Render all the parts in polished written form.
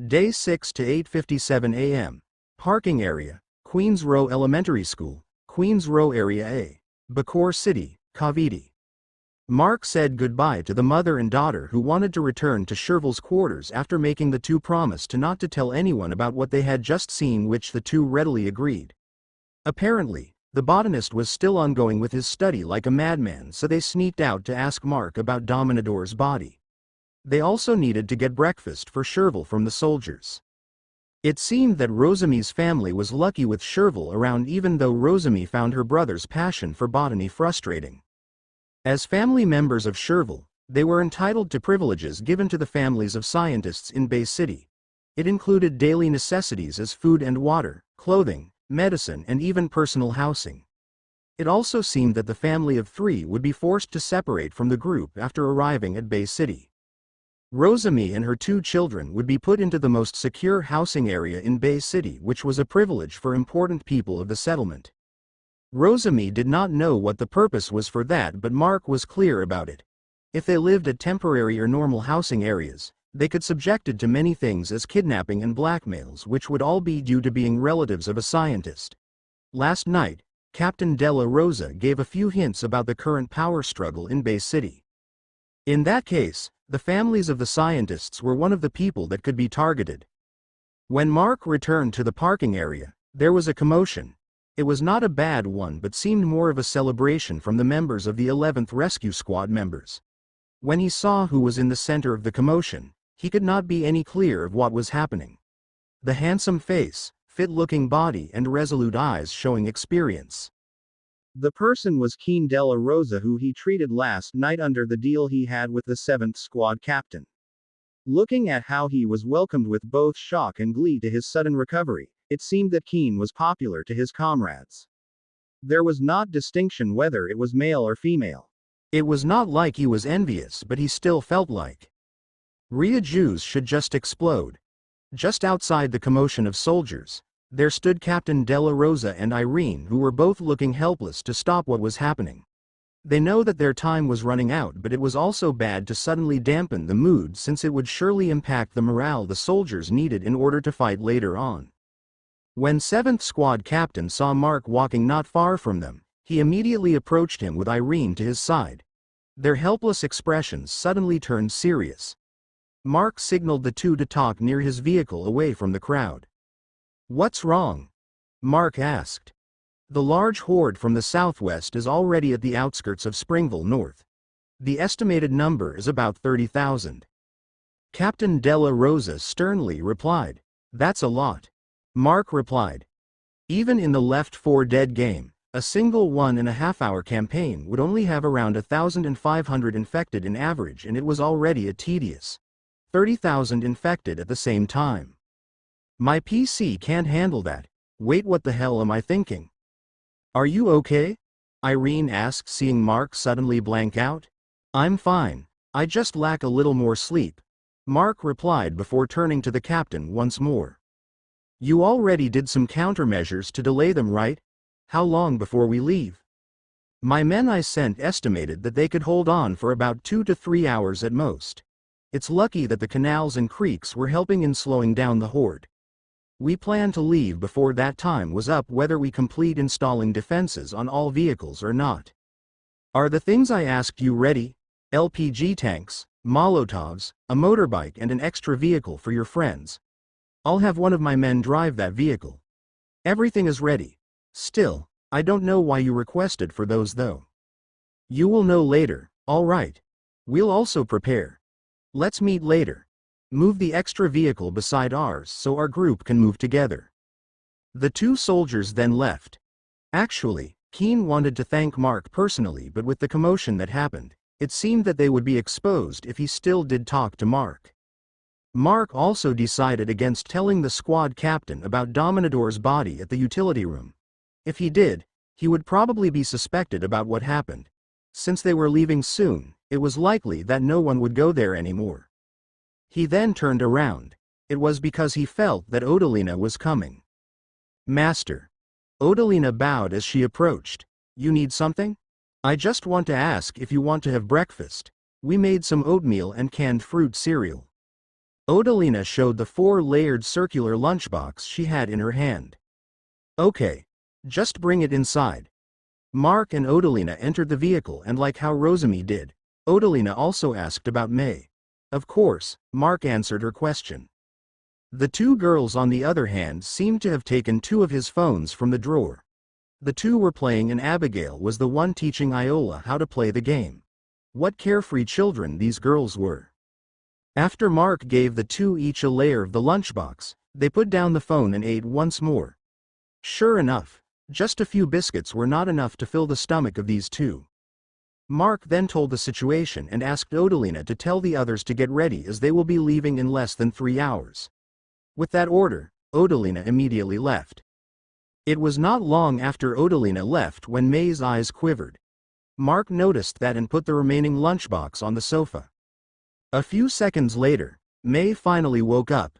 Day 6 to 8:57 a.m. Parking area, Queens Row Elementary School, Queens Row Area A, Bacoor City, Cavite. Mark said goodbye to the mother and daughter who wanted to return to Sherville's quarters after making the two promise not to tell anyone about what they had just seen, which the two readily agreed. Apparently, the botanist was still ongoing with his study like a madman, so they sneaked out to ask Mark about Dominador's body. They also needed to get breakfast for Sherville from the soldiers. It seemed that Rosamie's family was lucky with Sherville around, even though Rosamie found her brother's passion for botany frustrating. As family members of Sherville, they were entitled to privileges given to the families of scientists in Bay City. It included daily necessities as food and water, clothing, medicine, and even personal housing. It also seemed that the family of three would be forced to separate from the group after arriving at Bay City. Rosamie and her two children would be put into the most secure housing area in Bay City, which was a privilege for important people of the settlement. Rosamie did not know what the purpose was for that, but Mark was clear about it. If they lived at temporary or normal housing areas, they could subjected to many things as kidnapping and blackmails, which would all be due to being relatives of a scientist. Last night, Captain Della Rosa gave a few hints about the current power struggle in Bay City. In that case, the families of the scientists were one of the people that could be targeted. When Mark returned to the parking area, there was a commotion. It was not a bad one, but seemed more of a celebration from the members of the 11th Rescue Squad members. When he saw who was in the center of the commotion, he could not be any clearer of what was happening. The handsome face, fit-looking body, and resolute eyes showing experience. The person was Keen Della Rosa, who he treated last night under the deal he had with the 7th Squad captain. Looking at how he was welcomed with both shock and glee to his sudden recovery, it seemed that Keen was popular to his comrades. There was not distinction whether it was male or female. It was not like he was envious, but he still felt like Ria Jews should just explode. Just outside the commotion of soldiers, there stood Captain Della Rosa and Irene, who were both looking helpless to stop what was happening. They know that their time was running out, but it was also bad to suddenly dampen the mood, since it would surely impact the morale the soldiers needed in order to fight later on. When 7th Squad captain saw Mark walking not far from them, he immediately approached him with Irene to his side. Their helpless expressions suddenly turned serious. Mark signaled the two to talk near his vehicle away from the crowd. "What's wrong?" Mark asked. "The large horde from the southwest is already at the outskirts of Springville North. The estimated number is about 30,000. Captain Della Rosa sternly replied. "That's a lot." Mark replied. "Even in the Left 4 Dead game, a single 1.5-hour campaign would only have around 1,500 infected in average, and it was already a tedious 30,000 infected at the same time. My PC can't handle that. Wait, what the hell am I thinking?" "Are you okay?" Irene asked, seeing Mark suddenly blank out. "I'm fine. I just lack a little more sleep," Mark replied before turning to the captain once more. "You already did some countermeasures to delay them, right? How long before we leave?" "My men I sent estimated that they could hold on for about 2 to 3 hours at most. It's lucky that the canals and creeks were helping in slowing down the horde. We plan to leave before that time was up, whether we complete installing defenses on all vehicles or not." "Are the things I asked you ready? LPG tanks, Molotovs, a motorbike, and an extra vehicle for your friends? I'll have one of my men drive that vehicle." "Everything is ready. Still, I don't know why you requested for those though." "You will know later, all right. We'll also prepare. Let's meet later. Move the extra vehicle beside ours so our group can move together." The two soldiers then left. Actually, Keen wanted to thank Mark personally, but with the commotion that happened, it seemed that they would be exposed if he still did talk to Mark. Mark also decided against telling the squad captain about Dominador's body at the utility room. If he did, he would probably be suspected about what happened. Since they were leaving soon, it was likely that no one would go there anymore. He then turned around. It was because he felt that Odalina was coming. "Master." Odalina bowed as she approached. "You need something?" "I just want to ask if you want to have breakfast. We made some oatmeal and canned fruit cereal." Odalina showed the 4-layered circular lunchbox she had in her hand. Okay. Just bring it inside. Mark and Odalina entered the vehicle, and like how Rosemi did, Odalina also asked about May. Of course, Mark answered her question. The two girls on the other hand seemed to have taken two of his phones from the drawer. The two were playing and Abigail was the one teaching Iola how to play the game. What carefree children these girls were. After Mark gave the two each a layer of the lunchbox, they put down the phone and ate once more. Sure enough, just a few biscuits were not enough to fill the stomach of these two. Mark then told the situation and asked Odalina to tell the others to get ready as they will be leaving in less than 3 hours. With that order, Odalina immediately left. It was not long after Odalina left when May's eyes quivered. Mark noticed that and put the remaining lunchbox on the sofa. A few seconds later, May finally woke up.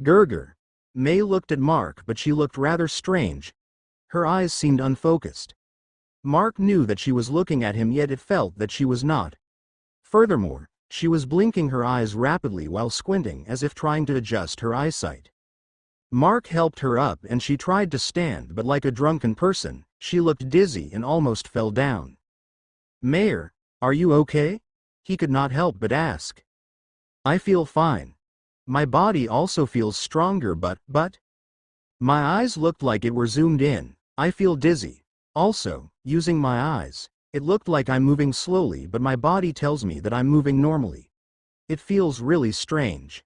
Gurgur. May looked at Mark, but she looked rather strange. Her eyes seemed unfocused. Mark knew that she was looking at him, yet it felt that she was not. Furthermore, she was blinking her eyes rapidly while squinting as if trying to adjust her eyesight. Mark helped her up and she tried to stand, but like a drunken person, she looked dizzy and almost fell down. Mayor, are you okay? He could not help but ask. I feel fine. My body also feels stronger, but... My eyes looked like it were zoomed in. I feel dizzy. Also, using my eyes, it looked like I'm moving slowly, but my body tells me that I'm moving normally. It feels really strange.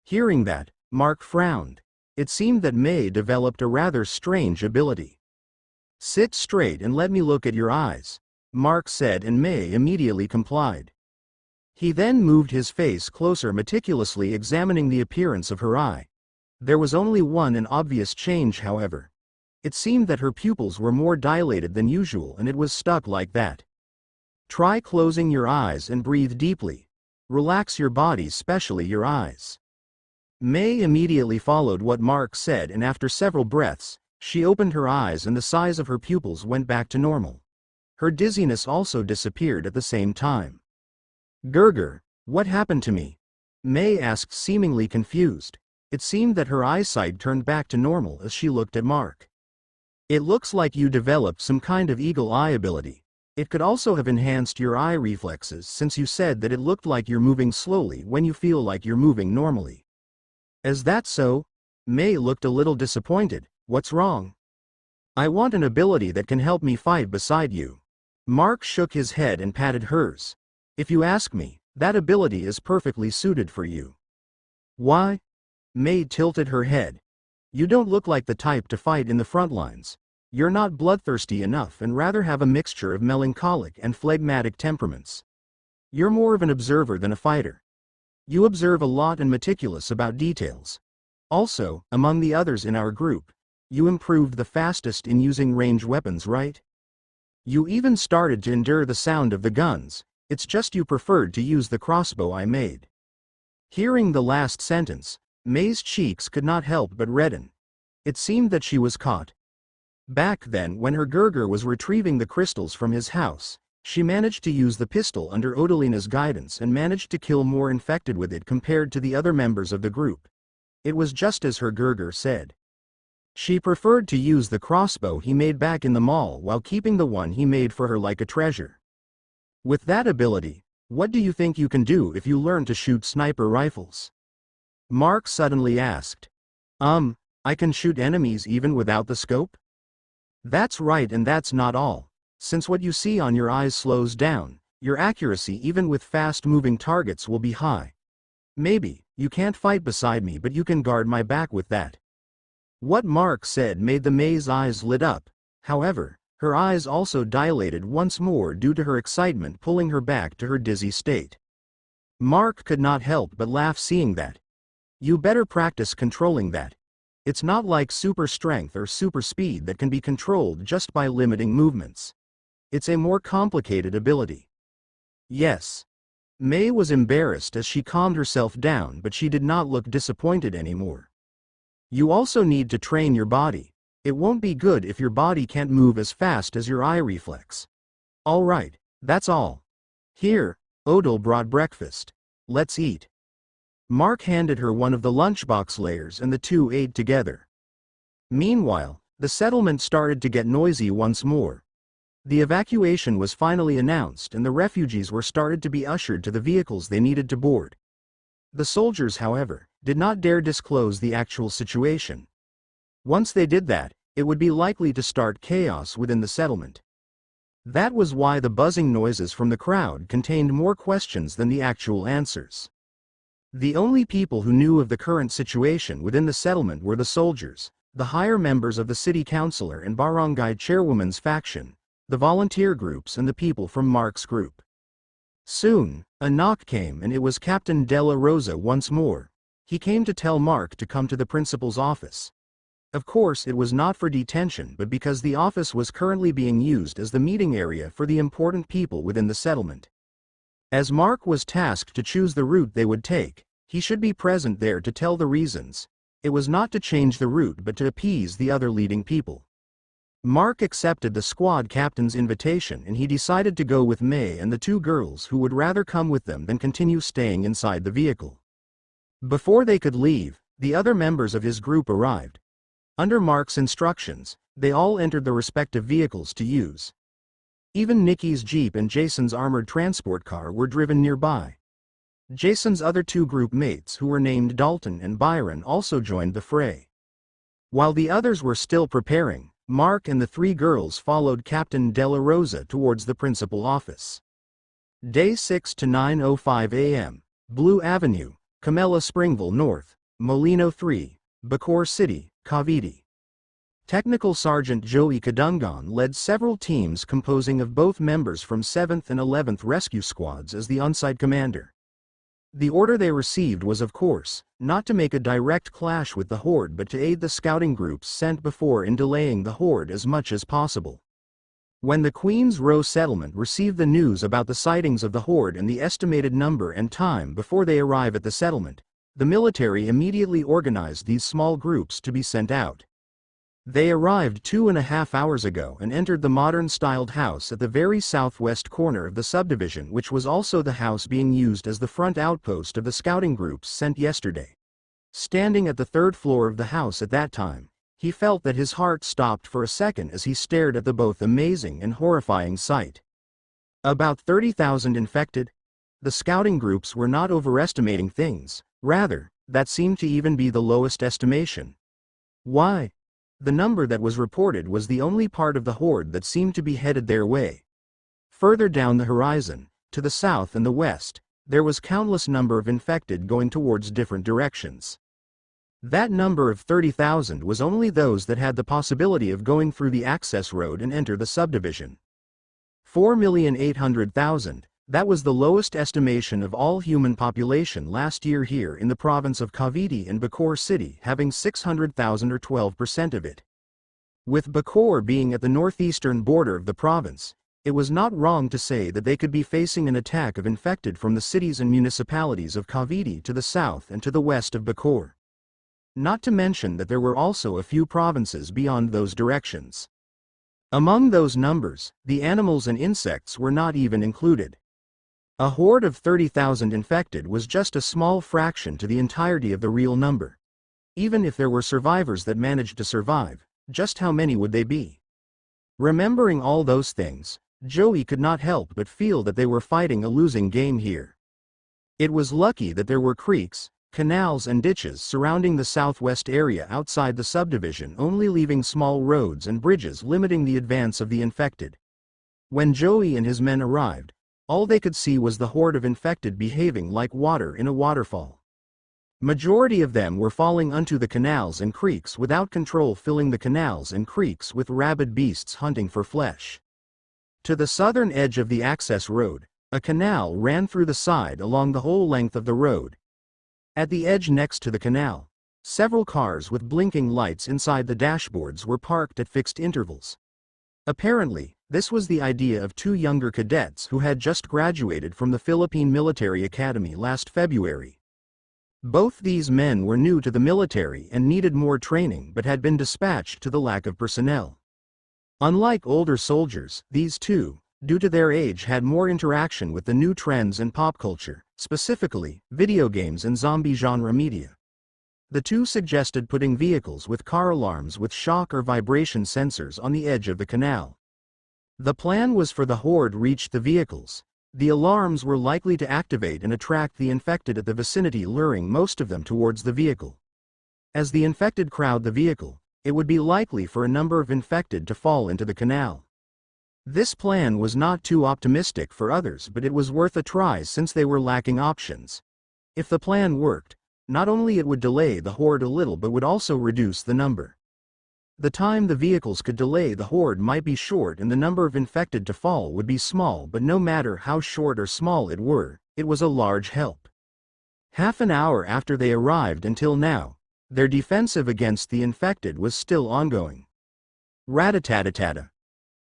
Hearing that, Mark frowned. It seemed that May developed a rather strange ability. Sit straight and let me look at your eyes, Mark said, and May immediately complied. He then moved his face closer, meticulously examining the appearance of her eye. There was only one and obvious change, however. It seemed that her pupils were more dilated than usual, and it was stuck like that. Try closing your eyes and breathe deeply. Relax your body, especially your eyes. May immediately followed what Mark said, and after several breaths, she opened her eyes and the size of her pupils went back to normal. Her dizziness also disappeared at the same time. Gurgur, what happened to me? May asked, seemingly confused. It seemed that her eyesight turned back to normal as she looked at Mark. It looks like you developed some kind of eagle eye ability. It could also have enhanced your eye reflexes, since you said that it looked like you're moving slowly when you feel like you're moving normally. Is that so? May looked a little disappointed. What's wrong? I want an ability that can help me fight beside you. Mark shook his head and patted hers. If you ask me, that ability is perfectly suited for you. Why? May tilted her head. You don't look like the type to fight in the front lines. You're not bloodthirsty enough and rather have a mixture of melancholic and phlegmatic temperaments. You're more of an observer than a fighter. You observe a lot and meticulous about details. Also, among the others in our group, you improved the fastest in using range weapons, right? You even started to endure the sound of the guns. It's just you preferred to use the crossbow I made. Hearing the last sentence, May's cheeks could not help but redden. It seemed that she was caught. Back then, when her Gurgur was retrieving the crystals from his house, she managed to use the pistol under Odalina's guidance and managed to kill more infected with it compared to the other members of the group. It was just as her Gurgur said. She preferred to use the crossbow he made back in the mall while keeping the one he made for her like a treasure. With that ability, what do you think you can do if you learn to shoot sniper rifles? Mark suddenly asked. I can shoot enemies even without the scope? That's right, and that's not all. Since what you see on your eyes slows down, your accuracy even with fast-moving targets will be high. Maybe, you can't fight beside me, but you can guard my back with that. What Mark said made the May's eyes lit up. However, her eyes also dilated once more due to her excitement pulling her back to her dizzy state. Mark could not help but laugh seeing that. You better practice controlling that. It's not like super strength or super speed that can be controlled just by limiting movements. It's a more complicated ability. Yes. May was embarrassed as she calmed herself down, but she did not look disappointed anymore. You also need to train your body. It won't be good if your body can't move as fast as your eye reflex. All right, that's all. Here, Odal brought breakfast. Let's eat. Mark handed her one of the lunchbox layers and the two ate together. Meanwhile, the settlement started to get noisy once more. The evacuation was finally announced and the refugees were started to be ushered to the vehicles they needed to board. The soldiers, however, did not dare disclose the actual situation. Once they did that, it would be likely to start chaos within the settlement. That was why the buzzing noises from the crowd contained more questions than the actual answers. The only people who knew of the current situation within the settlement were the soldiers, the higher members of the city councilor and barangay chairwoman's faction, the volunteer groups and the people from Mark's group. Soon, a knock came and it was Captain Della Rosa once more. He came to tell Mark to come to the principal's office. Of course, it was not for detention but because the office was currently being used as the meeting area for the important people within the settlement. As Mark was tasked to choose the route they would take, he should be present there to tell the reasons. It was not to change the route but to appease the other leading people. Mark accepted the squad captain's invitation and he decided to go with May and the two girls who would rather come with them than continue staying inside the vehicle. Before they could leave, the other members of his group arrived. Under Mark's instructions, they all entered the respective vehicles to use. Even Nikki's Jeep and Jason's armored transport car were driven nearby. Jason's other two group mates, who were named Dalton and Byron, also joined the fray. While the others were still preparing, Mark and the three girls followed Captain Della Rosa towards the principal office. Day 6 to 9:05 a.m. Blue Avenue, Camella Springville North, Molino 3, Bacoor City, Cavite. Technical Sergeant Joey Kadungan led several teams composing of both members from 7th and 11th Rescue Squads as the on-site commander. The order they received was, of course, not to make a direct clash with the Horde but to aid the scouting groups sent before in delaying the Horde as much as possible. When the Queen's Row settlement received the news about the sightings of the Horde and the estimated number and time before they arrive at the settlement, the military immediately organized these small groups to be sent out. They arrived 2.5 hours ago and entered the modern-styled house at the very southwest corner of the subdivision, which was also the house being used as the front outpost of the scouting groups sent yesterday. Standing at the third floor of the house at that time, he felt that his heart stopped for a second as he stared at the both amazing and horrifying sight. About 30,000 infected? The scouting groups were not overestimating things, rather, that seemed to even be the lowest estimation. Why? The number that was reported was the only part of the Horde that seemed to be headed their way. Further down the horizon, to the south and the west, there was countless number of infected going towards different directions. That number of 30,000 was only those that had the possibility of going through the access road and enter the subdivision. 4,800,000, that was the lowest estimation of all human population last year here in the province of Cavite and Bacoor City having 600,000 or 12% of it. With Bacoor being at the northeastern border of the province, it was not wrong to say that they could be facing an attack of infected from the cities and municipalities of Cavite to the south and to the west of Bacoor. Not to mention that there were also a few provinces beyond those directions. Among those numbers, the animals and insects were not even included. A horde of 30,000 infected was just a small fraction to the entirety of the real number. Even if there were survivors that managed to survive, just how many would they be? Remembering all those things, Joey could not help but feel that they were fighting a losing game here. It was lucky that there were creeks, canals and ditches surrounding the southwest area outside the subdivision, only leaving small roads and bridges limiting the advance of the infected. When Joey and his men arrived, all they could see was the horde of infected behaving like water in a waterfall. Majority of them were falling onto the canals and creeks without control, filling the canals and creeks with rabid beasts hunting for flesh. To the southern edge of the access road, a canal ran through the side along the whole length of the road. At the edge next to the canal, several cars with blinking lights inside the dashboards were parked at fixed intervals. Apparently, this was the idea of two younger cadets who had just graduated from the Philippine Military Academy last February. Both these men were new to the military and needed more training but had been dispatched to the lack of personnel. Unlike older soldiers, these two, due to their age, had more interaction with the new trends in pop culture, specifically video games and zombie genre media. The two suggested putting vehicles with car alarms with shock or vibration sensors on the edge of the canal. The plan was for the horde reach the vehicles. The alarms were likely to activate and attract the infected at the vicinity, luring most of them towards the vehicle. As the infected crowd the vehicle, it would be likely for a number of infected to fall into the canal. This plan was not too optimistic for others, but it was worth a try since they were lacking options. If the plan worked, not only it would delay the horde a little but would also reduce the number. The time the vehicles could delay the horde might be short and the number of infected to fall would be small, but no matter how short or small it was a large help. Half an hour after they arrived until now, their defensive against the infected was still ongoing. Rat-a-tat-a-tat-a.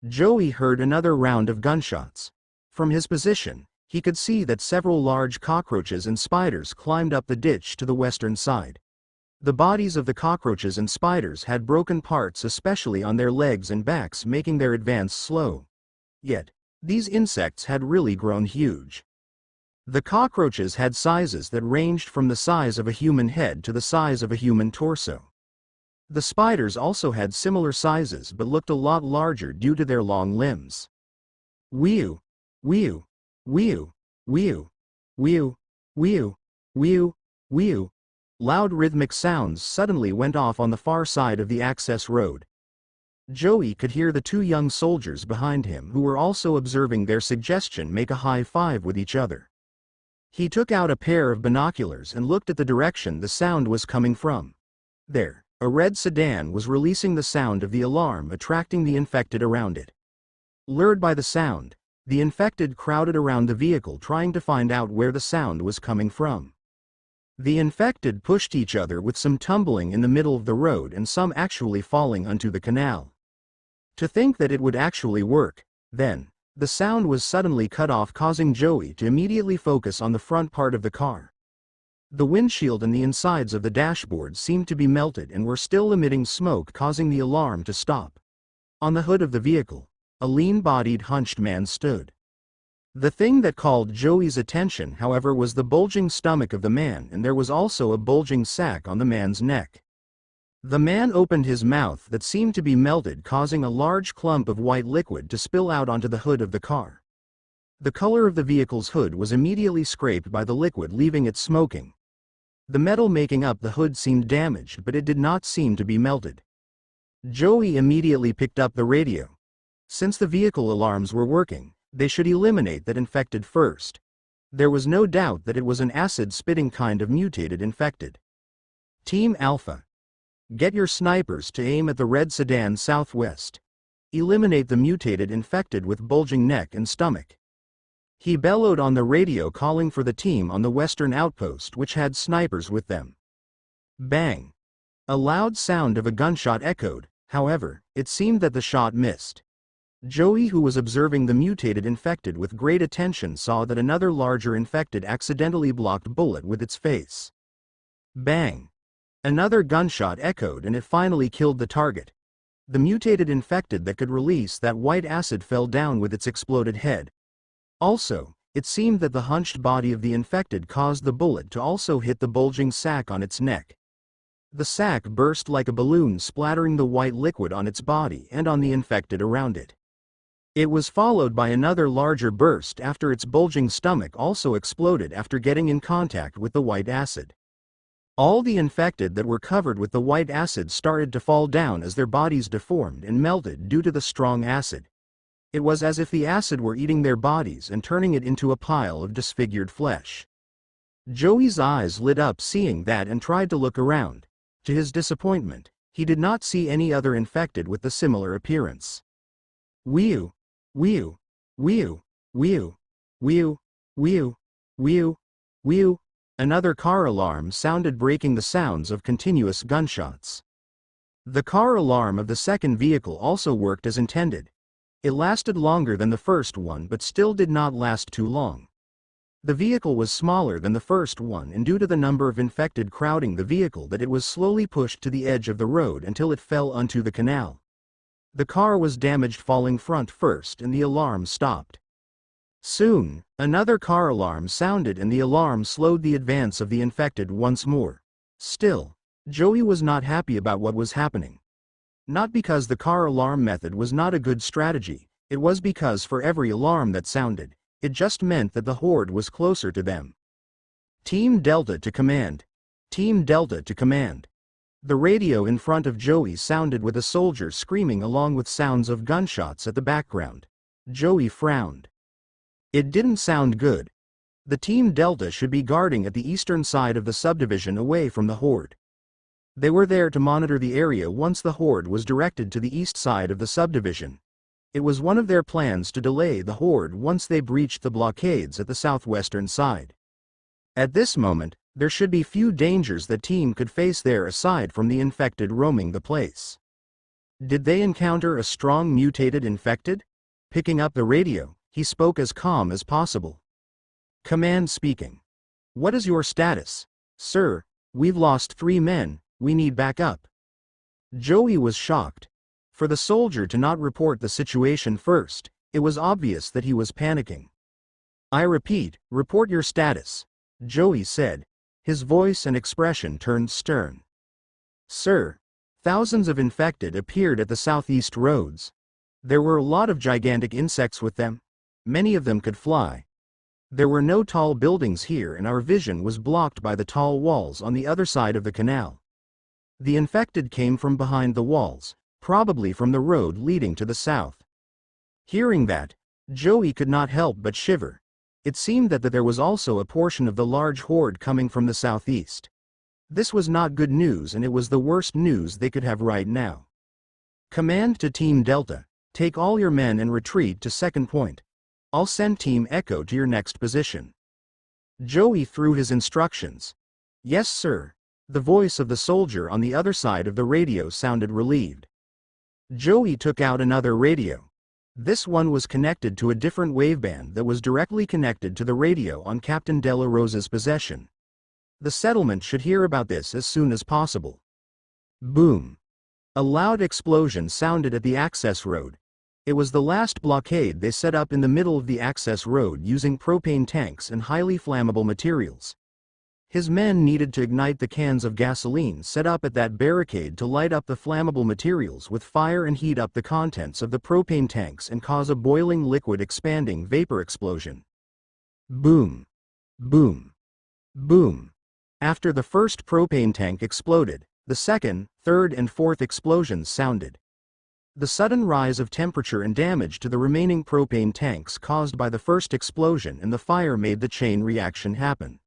Joey heard another round of gunshots. From his position, he could see that several large cockroaches and spiders climbed up the ditch to the western side. The bodies of the cockroaches and spiders had broken parts, especially on their legs and backs, making their advance slow. Yet, these insects had really grown huge. The cockroaches had sizes that ranged from the size of a human head to the size of a human torso. The spiders also had similar sizes but looked a lot larger due to their long limbs. Whew, whew, whew, whew, whew, whew, whew, whew. Loud rhythmic sounds suddenly went off on the far side of the access road. Joey could hear the two young soldiers behind him, who were also observing their suggestion, make a high five with each other. He took out a pair of binoculars and looked at the direction the sound was coming from. There, a red sedan was releasing the sound of the alarm, attracting the infected around it. Lured by the sound, the infected crowded around the vehicle trying to find out where the sound was coming from. The infected pushed each other, with some tumbling in the middle of the road and some actually falling onto the canal. To think that it would actually work, then, the sound was suddenly cut off, causing Joey to immediately focus on the front part of the car. The windshield and the insides of the dashboard seemed to be melted and were still emitting smoke, causing the alarm to stop. On the hood of the vehicle, a lean-bodied, hunched man stood. The thing that called Joey's attention, however, was the bulging stomach of the man, and there was also a bulging sack on the man's neck. The man opened his mouth that seemed to be melted, causing a large clump of white liquid to spill out onto the hood of the car. The color of the vehicle's hood was immediately scraped by the liquid, leaving it smoking. The metal making up the hood seemed damaged, but it did not seem to be melted. Joey immediately picked up the radio. Since the vehicle alarms were working, they should eliminate that infected first. There was no doubt that it was an acid-spitting kind of mutated infected. Team Alpha. Get your snipers to aim at the red sedan southwest. Eliminate the mutated infected with bulging neck and stomach. He bellowed on the radio, calling for the team on the western outpost, which had snipers with them. Bang! A loud sound of a gunshot echoed. However, it seemed that the shot missed. Joey, who was observing the mutated infected with great attention, saw that another larger infected accidentally blocked bullet with its face. Bang! Another gunshot echoed and it finally killed the target. The mutated infected that could release that white acid fell down with its exploded head. Also, it seemed that the hunched body of the infected caused the bullet to also hit the bulging sack on its neck. The sack burst like a balloon, splattering the white liquid on its body and on the infected around it. It was followed by another larger burst after its bulging stomach also exploded after getting in contact with the white acid. All the infected that were covered with the white acid started to fall down as their bodies deformed and melted due to the strong acid. It was as if the acid were eating their bodies and turning it into a pile of disfigured flesh. Joey's eyes lit up seeing that and tried to look around. To his disappointment, he did not see any other infected with a similar appearance. Whew! Whew! Whew! Whew! Whew! Whew! Whew! Whew! Another car alarm sounded, breaking the sounds of continuous gunshots. The car alarm of the second vehicle also worked as intended. It lasted longer than the first one but still did not last too long. The vehicle was smaller than the first one, and due to the number of infected crowding the vehicle that it was slowly pushed to the edge of the road until it fell onto the canal. The car was damaged, falling front first, and the alarm stopped. Soon, another car alarm sounded and the alarm slowed the advance of the infected once more. Still, Joey was not happy about what was happening. Not because the car alarm method was not a good strategy, it was because for every alarm that sounded, it just meant that the horde was closer to them. Team Delta to command. Team Delta to command. The radio in front of Joey sounded with a soldier screaming along with sounds of gunshots at the background. Joey frowned. It didn't sound good. The Team Delta should be guarding at the eastern side of the subdivision away from the horde. They were there to monitor the area once the horde was directed to the east side of the subdivision. It was one of their plans to delay the horde once they breached the blockades at the southwestern side. At this moment, there should be few dangers that team could face there aside from the infected roaming the place. Did they encounter a strong mutated infected? Picking up the radio, he spoke as calm as possible. Command speaking. What is your status? Sir, we've lost 3 men, we need backup. Joey was shocked. For the soldier to not report the situation first, it was obvious that he was panicking. I repeat, report your status, Joey said. His voice and expression turned stern. Sir, thousands of infected appeared at the southeast roads. There were a lot of gigantic insects with them. Many of them could fly. There were no tall buildings here and our vision was blocked by the tall walls on the other side of the canal. The infected came from behind the walls, probably from the road leading to the south. Hearing that, Joey could not help but shiver. It seemed that there was also a portion of the large horde coming from the southeast. This was not good news and it was the worst news they could have right now. Command to Team Delta, take all your men and retreat to second point. I'll send Team Echo to your next position. Joey threw his instructions. Yes, sir. The voice of the soldier on the other side of the radio sounded relieved. Joey took out another radio. This one was connected to a different waveband that was directly connected to the radio on Captain Della Rosa's possession. The settlement should hear about this as soon as possible. Boom. A loud explosion sounded at the access road. It was the last blockade they set up in the middle of the access road using propane tanks and highly flammable materials. His men needed to ignite the cans of gasoline set up at that barricade to light up the flammable materials with fire and heat up the contents of the propane tanks and cause a boiling liquid expanding vapor explosion. Boom. Boom. Boom. After the first propane tank exploded, the second, third and fourth explosions sounded. The sudden rise of temperature and damage to the remaining propane tanks caused by the first explosion and the fire made the chain reaction happen.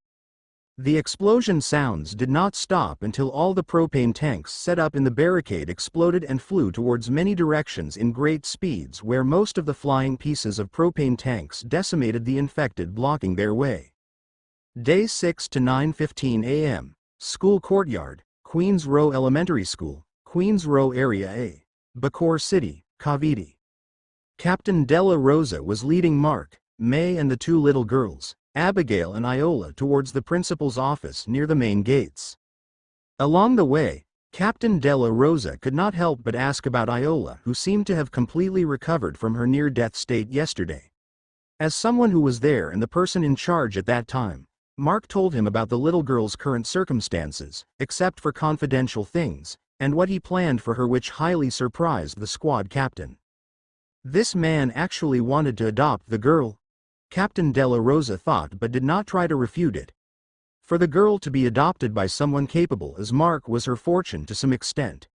The explosion sounds did not stop until all the propane tanks set up in the barricade exploded and flew towards many directions in great speeds where most of the flying pieces of propane tanks decimated the infected blocking their way. Day 6 to 9:15 a.m. School Courtyard, Queens Row Elementary School, Queens Row Area A, Bacoor City, Cavite. Captain Della Rosa was leading Mark, May and the 2 little girls, Abigail and Iola, towards the principal's office near the main gates. Along the way, Captain Della Rosa could not help but ask about Iola, who seemed to have completely recovered from her near-death state yesterday. As someone who was there and the person in charge at that time, Mark told him about the little girl's current circumstances, except for confidential things, and what he planned for her, which highly surprised the squad captain. This man actually wanted to adopt the girl? Captain Della Rosa thought, but did not try to refute it. For the girl to be adopted by someone capable as Mark was her fortune to some extent.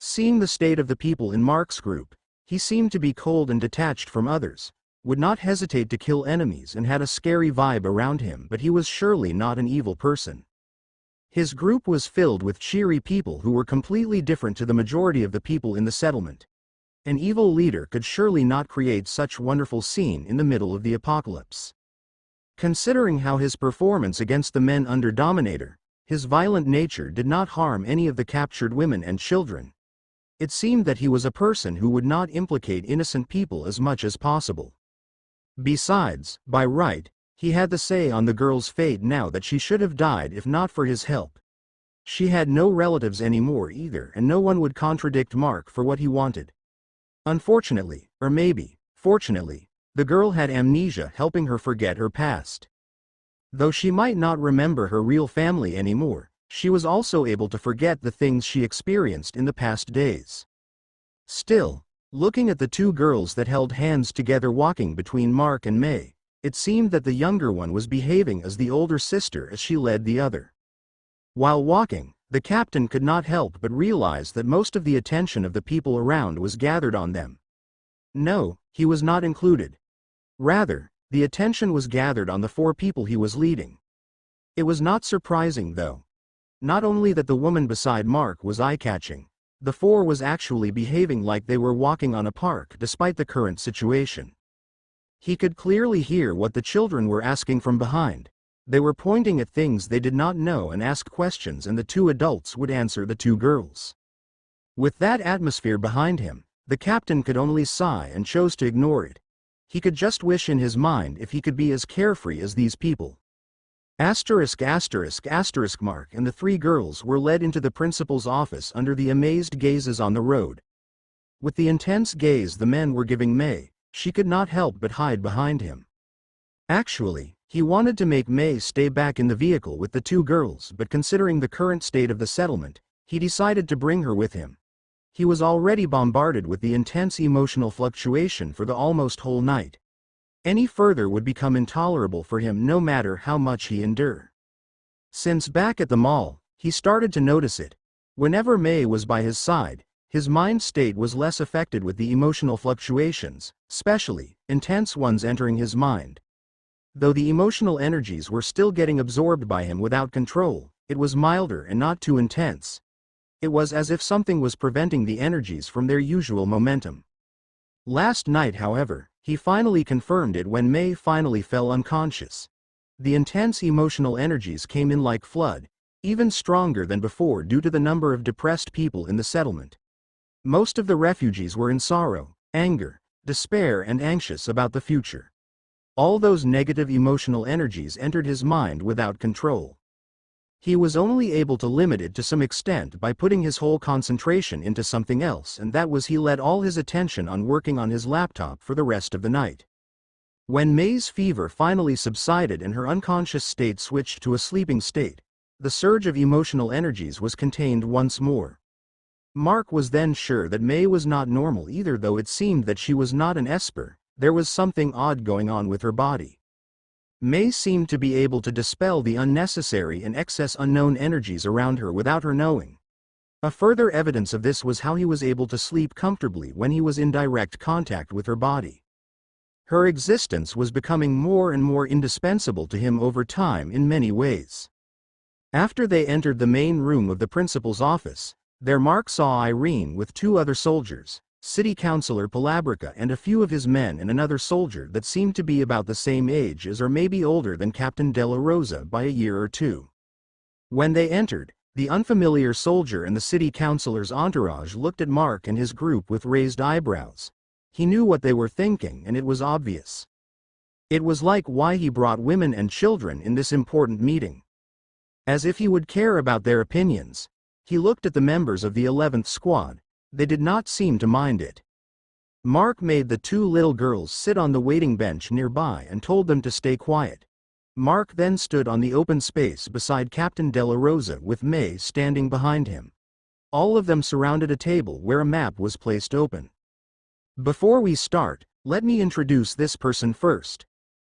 Seeing the state of the people in Mark's group, he seemed to be cold and detached from others, would not hesitate to kill enemies and had a scary vibe around him, but he was surely not an evil person. His group was filled with cheery people who were completely different to the majority of the people in the settlement. An evil leader could surely not create such wonderful scene in the middle of the apocalypse. Considering how his performance against the men under Dominator, his violent nature did not harm any of the captured women and children. It seemed that he was a person who would not implicate innocent people as much as possible. Besides, by right, he had the say on the girl's fate now that she should have died if not for his help. She had no relatives anymore either, and no one would contradict Mark for what he wanted. Unfortunately, or maybe, fortunately, the girl had amnesia helping her forget her past. Though she might not remember her real family anymore, she was also able to forget the things she experienced in the past days. Still, looking at the two girls that held hands together walking between Mark and May, it seemed that the younger one was behaving as the older sister as she led the other. While walking, the captain could not help but realize that most of the attention of the people around was gathered on them. No, he was not included. Rather, the attention was gathered on the four people he was leading. It was not surprising though. Not only that the woman beside Mark was eye-catching, the four was actually behaving like they were walking on a park despite the current situation. He could clearly hear what the children were asking from behind. They were pointing at things they did not know and ask questions, and the two adults would answer the two girls. With that atmosphere behind him, the captain could only sigh and chose to ignore it. He could just wish in his mind if he could be as carefree as these people. Asterisk asterisk asterisk Mark and the three girls were led into the principal's office under the amazed gazes on the road. With the intense gaze the men were giving May, she could not help but hide behind him. Actually, he wanted to make May stay back in the vehicle with the two girls, but considering the current state of the settlement, he decided to bring her with him. He was already bombarded with the intense emotional fluctuation for the almost whole night. Any further would become intolerable for him no matter how much he endure. Since back at the mall, he started to notice it. Whenever May was by his side, his mind state was less affected with the emotional fluctuations, especially intense ones entering his mind. Though the emotional energies were still getting absorbed by him without control, it was milder and not too intense. It was as if something was preventing the energies from their usual momentum. Last night, however, he finally confirmed it when May finally fell unconscious. The intense emotional energies came in like flood, even stronger than before due to the number of depressed people in the settlement. Most of the refugees were in sorrow, anger, despair and anxious about the future. All those negative emotional energies entered his mind without control. He was only able to limit it to some extent by putting his whole concentration into something else, and that was he let all his attention on working on his laptop for the rest of the night. When May's fever finally subsided and her unconscious state switched to a sleeping state, the surge of emotional energies was contained once more. Mark was then sure that May was not normal either, though it seemed that she was not an Esper. There was something odd going on with her body. May seemed to be able to dispel the unnecessary and excess unknown energies around her without her knowing. A further evidence of this was how he was able to sleep comfortably when he was in direct contact with her body. Her existence was becoming more and more indispensable to him over time in many ways. After they entered the main room of the principal's office, there Mark saw Irene with two other soldiers, City Councilor Palabrica and a few of his men, and another soldier that seemed to be about the same age as or maybe older than Captain Della Rosa by a year or two. When they entered, the unfamiliar soldier and the city councilor's entourage looked at Mark and his group with raised eyebrows. He knew what they were thinking, and it was obvious. It was like, why he brought women and children in this important meeting. As if he would care about their opinions. He looked at the members of the 11th squad. They did not seem to mind it. Mark made the two little girls sit on the waiting bench nearby and told them to stay quiet. Mark then stood on the open space beside Captain Della Rosa with May standing behind him. All of them surrounded a table where a map was placed open. Before we start, let me introduce this person first.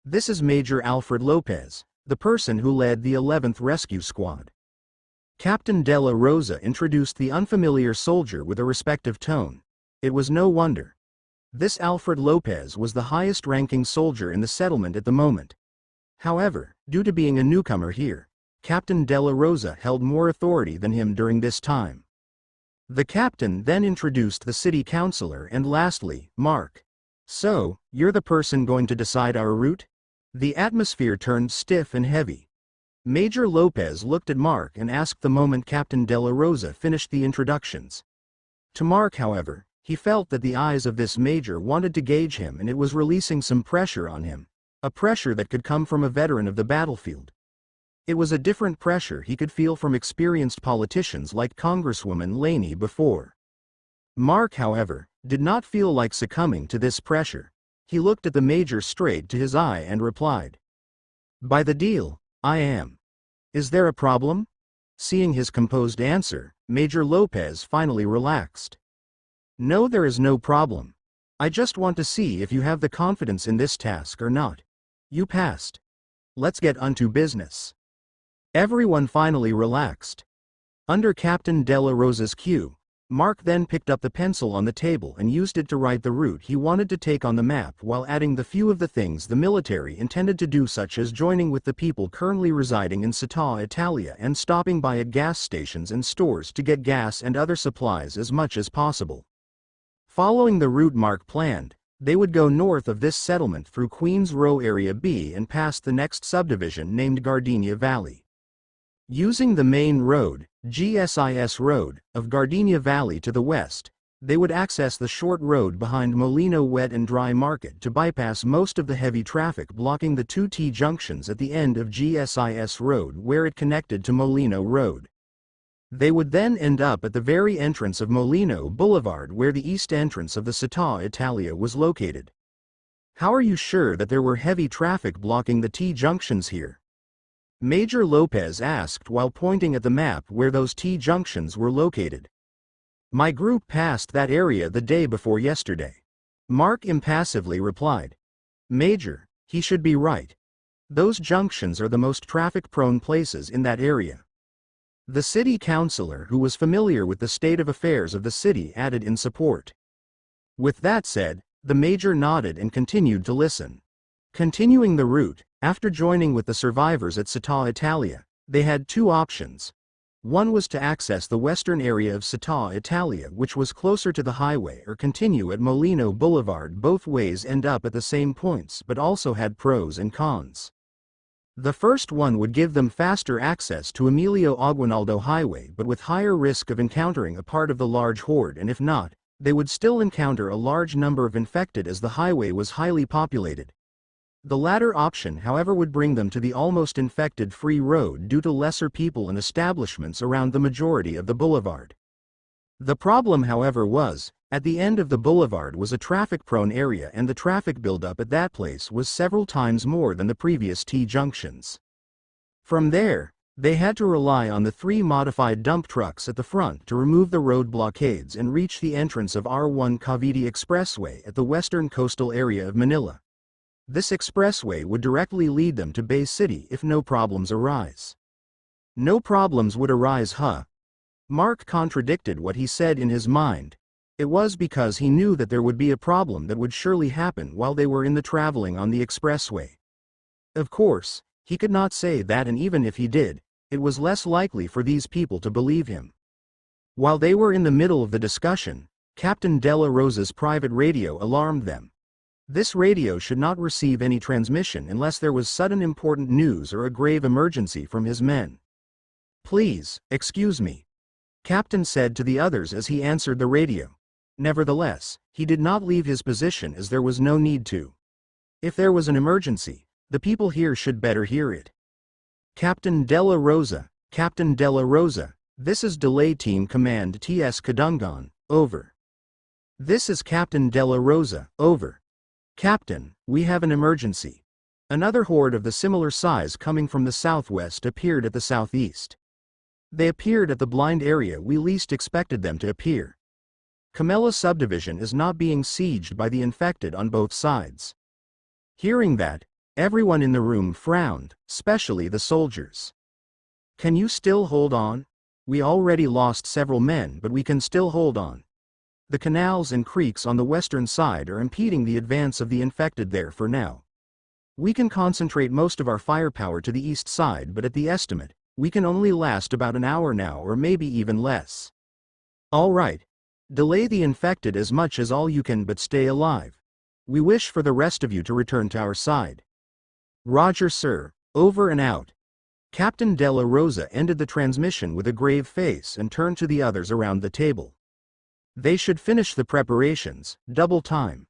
This is Major Alfred Lopez, the person who led the 11th Rescue Squad. Captain Della Rosa introduced the unfamiliar soldier with a respectful tone. It was no wonder. This Alfred Lopez was the highest-ranking soldier in the settlement at the moment. However, due to being a newcomer here, Captain Della Rosa held more authority than him during this time. The captain then introduced the city councilor and lastly, Mark. So, you're the person going to decide our route? The atmosphere turned stiff and heavy. Major Lopez looked at Mark and asked the moment Captain Della Rosa finished the introductions. To Mark, however, he felt that the eyes of this major wanted to gauge him, and it was releasing some pressure on him. A pressure that could come from a veteran of the battlefield. It was a different pressure he could feel from experienced politicians like Congresswoman Laney before. Mark, however, did not feel like succumbing to this pressure. He looked at the major straight to his eye and replied, "By the deal, I am. Is there a problem?" Seeing his composed answer, Major Lopez finally relaxed. "No, there is no problem. I just want to see if you have the confidence in this task or not. You passed. Let's get onto business." Everyone finally relaxed. Under Captain Della Rosa's cue, Mark then picked up the pencil on the table and used it to write the route he wanted to take on the map while adding the few of the things the military intended to do, such as joining with the people currently residing in Città Italia and stopping by at gas stations and stores to get gas and other supplies as much as possible. Following the route Mark planned, they would go north of this settlement through Queens Row Area B and past the next subdivision named Gardenia Valley. Using the main road, GSIS Road, of Gardenia Valley to the west, they would access the short road behind Molino Wet and Dry Market to bypass most of the heavy traffic blocking the two T junctions at the end of GSIS Road where it connected to Molino Road. They would then end up at the very entrance of Molino Boulevard where the east entrance of the Città Italia was located. "How are you sure that there were heavy traffic blocking the T junctions here?" Major Lopez asked while pointing at the map where those T junctions were located. "My group passed that area the day before yesterday," Mark impassively replied. "Major, he should be right. Those junctions are the most traffic-prone places in that area." The city councilor, who was familiar with the state of affairs of the city, added in support. With that said, the major nodded and continued to listen. Continuing the route, after joining with the survivors at Città Italia, they had two options. One was to access the western area of Città Italia, which was closer to the highway, or continue at Molino Boulevard. Both ways end up at the same points but also had pros and cons. The first one would give them faster access to Emilio Aguinaldo Highway but with higher risk of encountering a part of the large horde, and if not, they would still encounter a large number of infected as the highway was highly populated. The latter option, however, would bring them to the almost infected-free road due to lesser people and establishments around the majority of the boulevard. The problem, however, was, at the end of the boulevard was a traffic-prone area, and the traffic buildup at that place was several times more than the previous T junctions. From there, they had to rely on the 3 modified dump trucks at the front to remove the road blockades and reach the entrance of R1 Cavite Expressway at the western coastal area of Manila. This expressway would directly lead them to Bay City if no problems arise. No problems would arise, huh? Mark contradicted what he said in his mind. It was because he knew that there would be a problem that would surely happen while they were in the traveling on the expressway. Of course, he could not say that, and even if he did, it was less likely for these people to believe him. While they were in the middle of the discussion, Captain Della Rosa's private radio alarmed them. This radio should not receive any transmission unless there was sudden important news or a grave emergency from his men. "Please, excuse me," Captain said to the others as he answered the radio. Nevertheless, he did not leave his position as there was no need to. If there was an emergency, the people here should better hear it. Captain Della Rosa, this is Delay Team Command TS Kadungan, over. This is Captain Della Rosa, over. Captain, we have an emergency. Another horde of the similar size coming from the southwest appeared at the southeast. They appeared at the blind area we least expected them to appear. Camella subdivision is not being sieged by the infected on both sides. Hearing that, everyone in the room frowned, especially the soldiers. Can you still hold on? We already lost several men, but we can still hold on. The canals and creeks on the western side are impeding the advance of the infected there for now. We can concentrate most of our firepower to the east side, but at the estimate, we can only last about an hour now, or maybe even less. All right. Delay the infected as much as all you can, but stay alive. We wish for the rest of you to return to our side. Roger, sir. Over and out. Captain Della Rosa ended the transmission with a grave face and turned to the others around the table. They should finish the preparations, double time.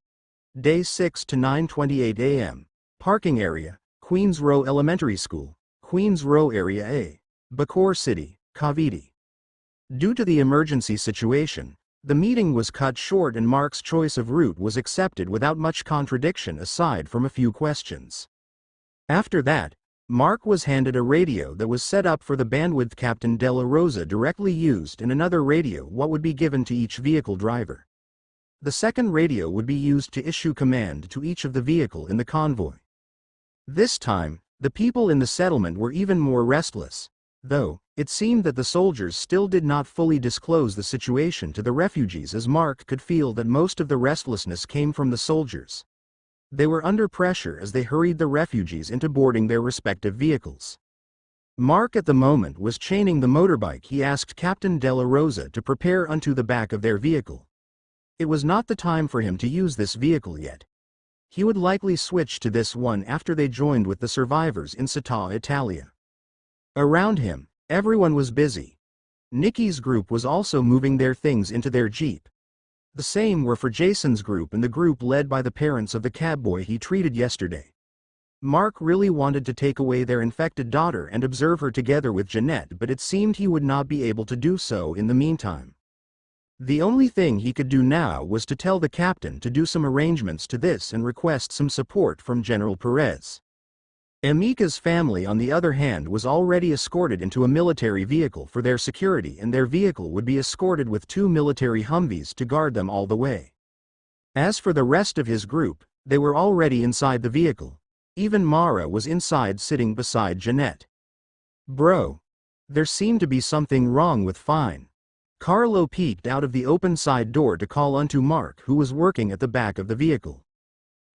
Day 6 to 9:28 a.m. Parking area, Queens Row Elementary School, Queens Row Area A, Bacoor City, Cavite. Due to the emergency situation, The meeting was cut short and Mark's choice of route was accepted without much contradiction aside from a few questions. After that, Mark was handed a radio that was set up for the bandwidth Captain Della Rosa directly used and another radio what would be given to each vehicle driver. The second radio would be used to issue command to each of the vehicle in the convoy. This time, the people in the settlement were even more restless, though it seemed that the soldiers still did not fully disclose the situation to the refugees as Mark could feel that most of the restlessness came from the soldiers. They were under pressure as they hurried the refugees into boarding their respective vehicles. Mark at the moment was chaining the motorbike he asked Captain Della Rosa to prepare unto the back of their vehicle. It was not the time for him to use this vehicle yet. He would likely switch to this one after they joined with the survivors in Città Italia. Around him, everyone was busy. Nikki's group was also moving their things into their jeep. The same were for Jason's group and the group led by the parents of the cab boy he treated yesterday. Mark really wanted to take away their infected daughter and observe her together with Jeanette, but it seemed he would not be able to do so in the meantime. The only thing he could do now was to tell the captain to do some arrangements to this and request some support from General Perez. Emika's family on the other hand was already escorted into a military vehicle for their security and their vehicle would be escorted with 2 military Humvees to guard them all the way. As for the rest of his group, they were already inside the vehicle. Even Mara was inside sitting beside Jeanette. "Bro. There seemed to be something wrong with Fine." Carlo peeked out of the open side door to call unto Mark who was working at the back of the vehicle.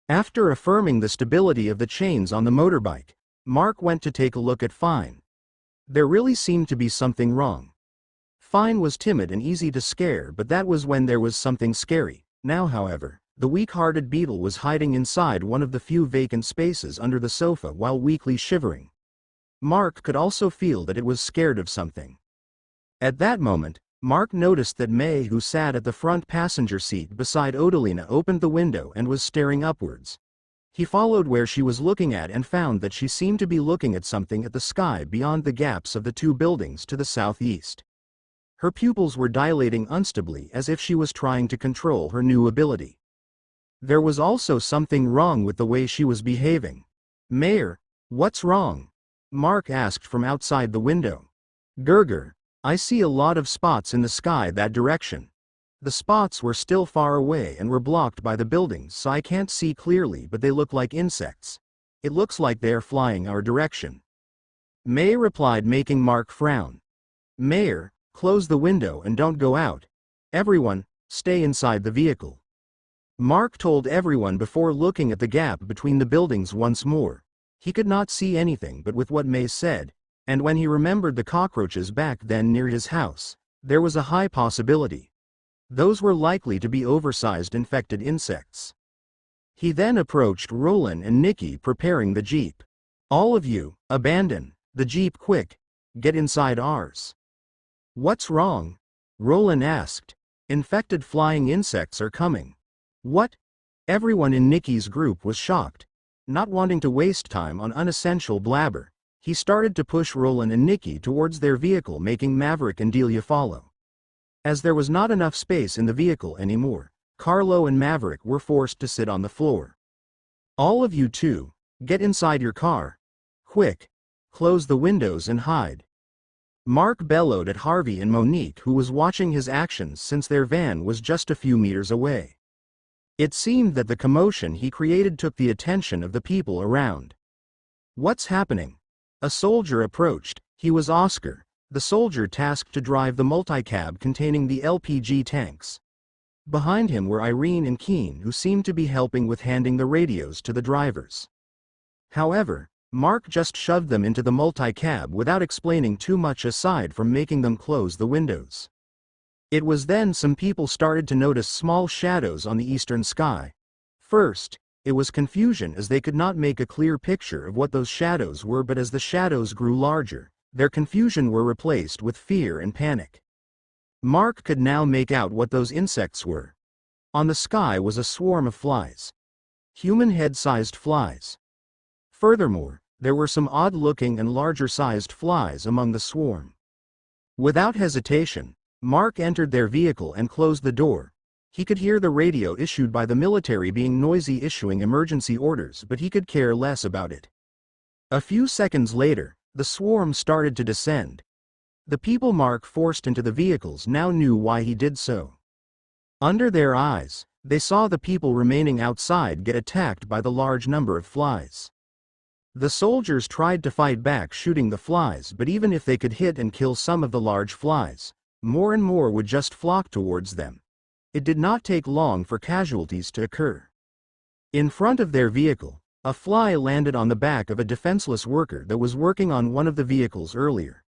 After affirming the stability of the chains on the motorbike, Mark went to take a look at Fine. There really seemed to be something wrong. Fine was timid and easy to scare, but that was when there was something scary. Now however, the weak-hearted beetle was hiding inside one of the few vacant spaces under the sofa while weakly shivering. Mark could also feel that it was scared of something. At that moment, Mark noticed that May, who sat at the front passenger seat beside Odalina, opened the window and was staring upwards. He followed where she was looking at and found that she seemed to be looking at something at the sky beyond the gaps of the 2 buildings to the southeast. Her pupils were dilating unstably as if she was trying to control her new ability. There was also something wrong with the way she was behaving. "Mayor, what's wrong?" Mark asked from outside the window. "Gerger, I see a lot of spots in the sky that direction." The spots were still far away and were blocked by the buildings, so I can't see clearly, but they look like insects. It looks like they are flying our direction. May replied, making Mark frown. "Mayor, close the window and don't go out. Everyone, stay inside the vehicle." Mark told everyone before looking at the gap between the buildings once more. He could not see anything but with what May said, and when he remembered the cockroaches back then near his house, there was a high possibility. Those were likely to be oversized infected insects. He then approached Roland and Nikki preparing the jeep. "All of you, abandon the jeep quick. Get inside ours." "What's wrong?" Roland asked. "Infected flying insects are coming." "What?" Everyone in Nikki's group was shocked. Not wanting to waste time on unessential blabber, he started to push Roland and Nikki towards their vehicle, making Maverick and Delia follow. As there was not enough space in the vehicle anymore, Carlo and Maverick were forced to sit on the floor. "All of you too, get inside your car. Quick. Close the windows and hide." Mark bellowed at Harvey and Monique, who was watching his actions since their van was just a few meters away. It seemed that the commotion he created took the attention of the people around. "What's happening?" A soldier approached. He was Oscar, the soldier tasked to drive the multicab containing the LPG tanks. Behind him were Irene and Keen, who seemed to be helping with handing the radios to the drivers. However, Mark just shoved them into the multicab without explaining too much aside from making them close the windows. It was then some people started to notice small shadows on the eastern sky. First, it was confusion as they could not make a clear picture of what those shadows were, but as the shadows grew larger, their confusion were replaced with fear and panic. Mark could now make out what those insects were. On the sky was a swarm of flies. Human head-sized flies. Furthermore, there were some odd-looking and larger-sized flies among the swarm. Without hesitation, Mark entered their vehicle and closed the door. He could hear the radio issued by the military being noisy, issuing emergency orders, but he could care less about it. A few seconds later, the swarm started to descend. The people Mark forced into the vehicles now knew why he did so. Under their eyes, they saw the people remaining outside get attacked by the large number of flies. The soldiers tried to fight back, shooting the flies, but even if they could hit and kill some of the large flies, more and more would just flock towards them. It did not take long for casualties to occur. In front of their vehicle, a fly landed on the back of a defenseless worker that was working on one of the vehicles earlier.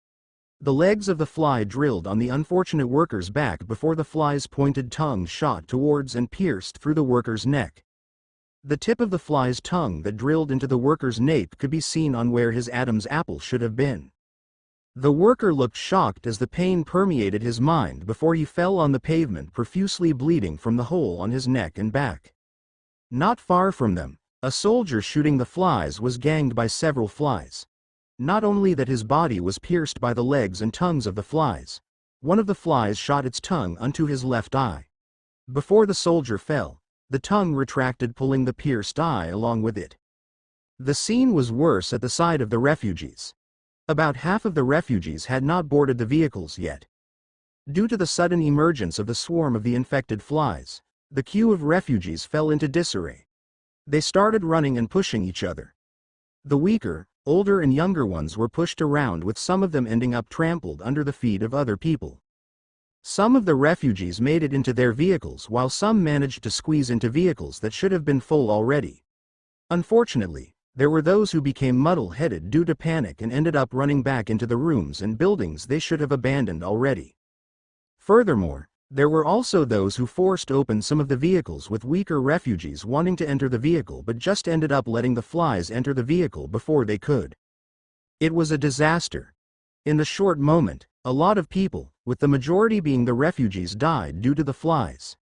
The legs of the fly drilled on the unfortunate worker's back before the fly's pointed tongue shot towards and pierced through the worker's neck. The tip of the fly's tongue that drilled into the worker's nape could be seen on where his Adam's apple should have been. The worker looked shocked as the pain permeated his mind before he fell on the pavement, profusely bleeding from the hole on his neck and back. Not far from them, a soldier shooting the flies was ganged by several flies. Not only that, his body was pierced by the legs and tongues of the flies. One of the flies shot its tongue onto his left eye. Before the soldier fell, the tongue retracted, pulling the pierced eye along with it. The scene was worse at the side of the refugees. About half of the refugees had not boarded the vehicles yet. Due to the sudden emergence of the swarm of the infected flies, the queue of refugees fell into disarray. They started running and pushing each other. The weaker, older and younger ones were pushed around, with some of them ending up trampled under the feet of other people. Some of the refugees made it into their vehicles, while some managed to squeeze into vehicles that should have been full already. Unfortunately, there were those who became muddle-headed due to panic and ended up running back into the rooms and buildings they should have abandoned already. Furthermore, there were also those who forced open some of the vehicles, with weaker refugees wanting to enter the vehicle but just ended up letting the flies enter the vehicle before they could. It was a disaster. In the short moment, a lot of people, with the majority being the refugees, died due to the flies.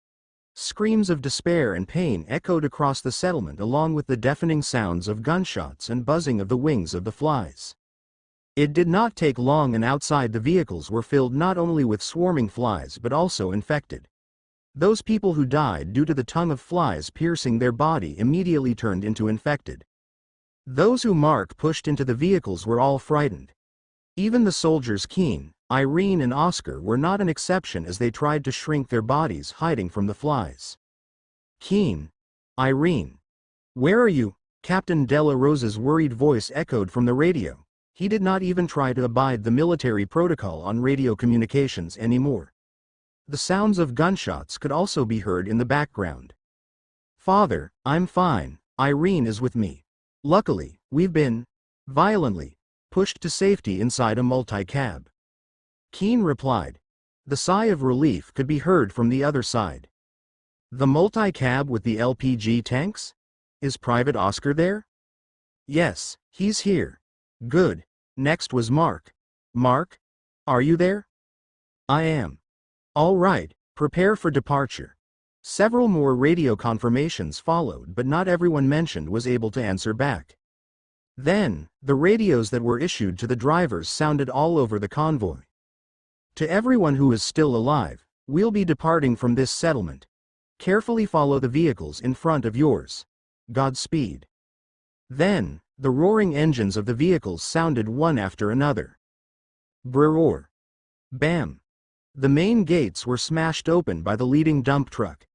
Screams of despair and pain echoed across the settlement, along with the deafening sounds of gunshots and buzzing of the wings of the flies. It did not take long, and outside the vehicles were filled not only with swarming flies but also infected. Those people who died due to the tongue of flies piercing their body immediately turned into infected. Those who Mark pushed into the vehicles were all frightened. Even the soldiers Keen, Irene and Oscar were not an exception, as they tried to shrink their bodies, hiding from the flies. Keen. Irene. Where are you? Captain Della Rosa's worried voice echoed from the radio. He did not even try to abide the military protocol on radio communications anymore. The sounds of gunshots could also be heard in the background. Father, I'm fine. Irene is with me. Luckily, we've been violently pushed to safety inside a multi-cab. Keen replied. The sigh of relief could be heard from the other side. The multi-cab with the LPG tanks? Is Private Oscar there? Yes, he's here. Good. Next was Mark. Mark? Are you there? I am. All right, prepare for departure. Several more radio confirmations followed, but not everyone mentioned was able to answer back. Then, the radios that were issued to the drivers sounded all over the convoy. To everyone who is still alive, we'll be departing from this settlement. Carefully follow the vehicles in front of yours. Godspeed. Then, the roaring engines of the vehicles sounded one after another. Brrrr. Bam. The main gates were smashed open by the leading dump truck.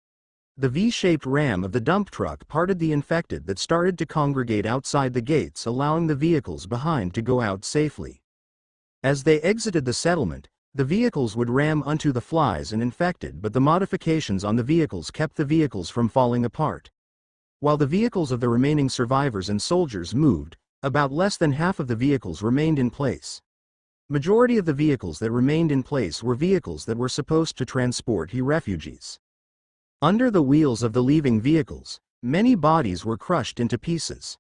The V-shaped ram of the dump truck parted the infected that started to congregate outside the gates, allowing the vehicles behind to go out safely. As they exited the settlement, the vehicles would ram onto the flies and infected, but the modifications on the vehicles kept the vehicles from falling apart. While the vehicles of the remaining survivors and soldiers moved, about less than half of the vehicles remained in place. Majority of the vehicles that remained in place were vehicles that were supposed to transport refugees. Under the wheels of the leaving vehicles, many bodies were crushed into pieces.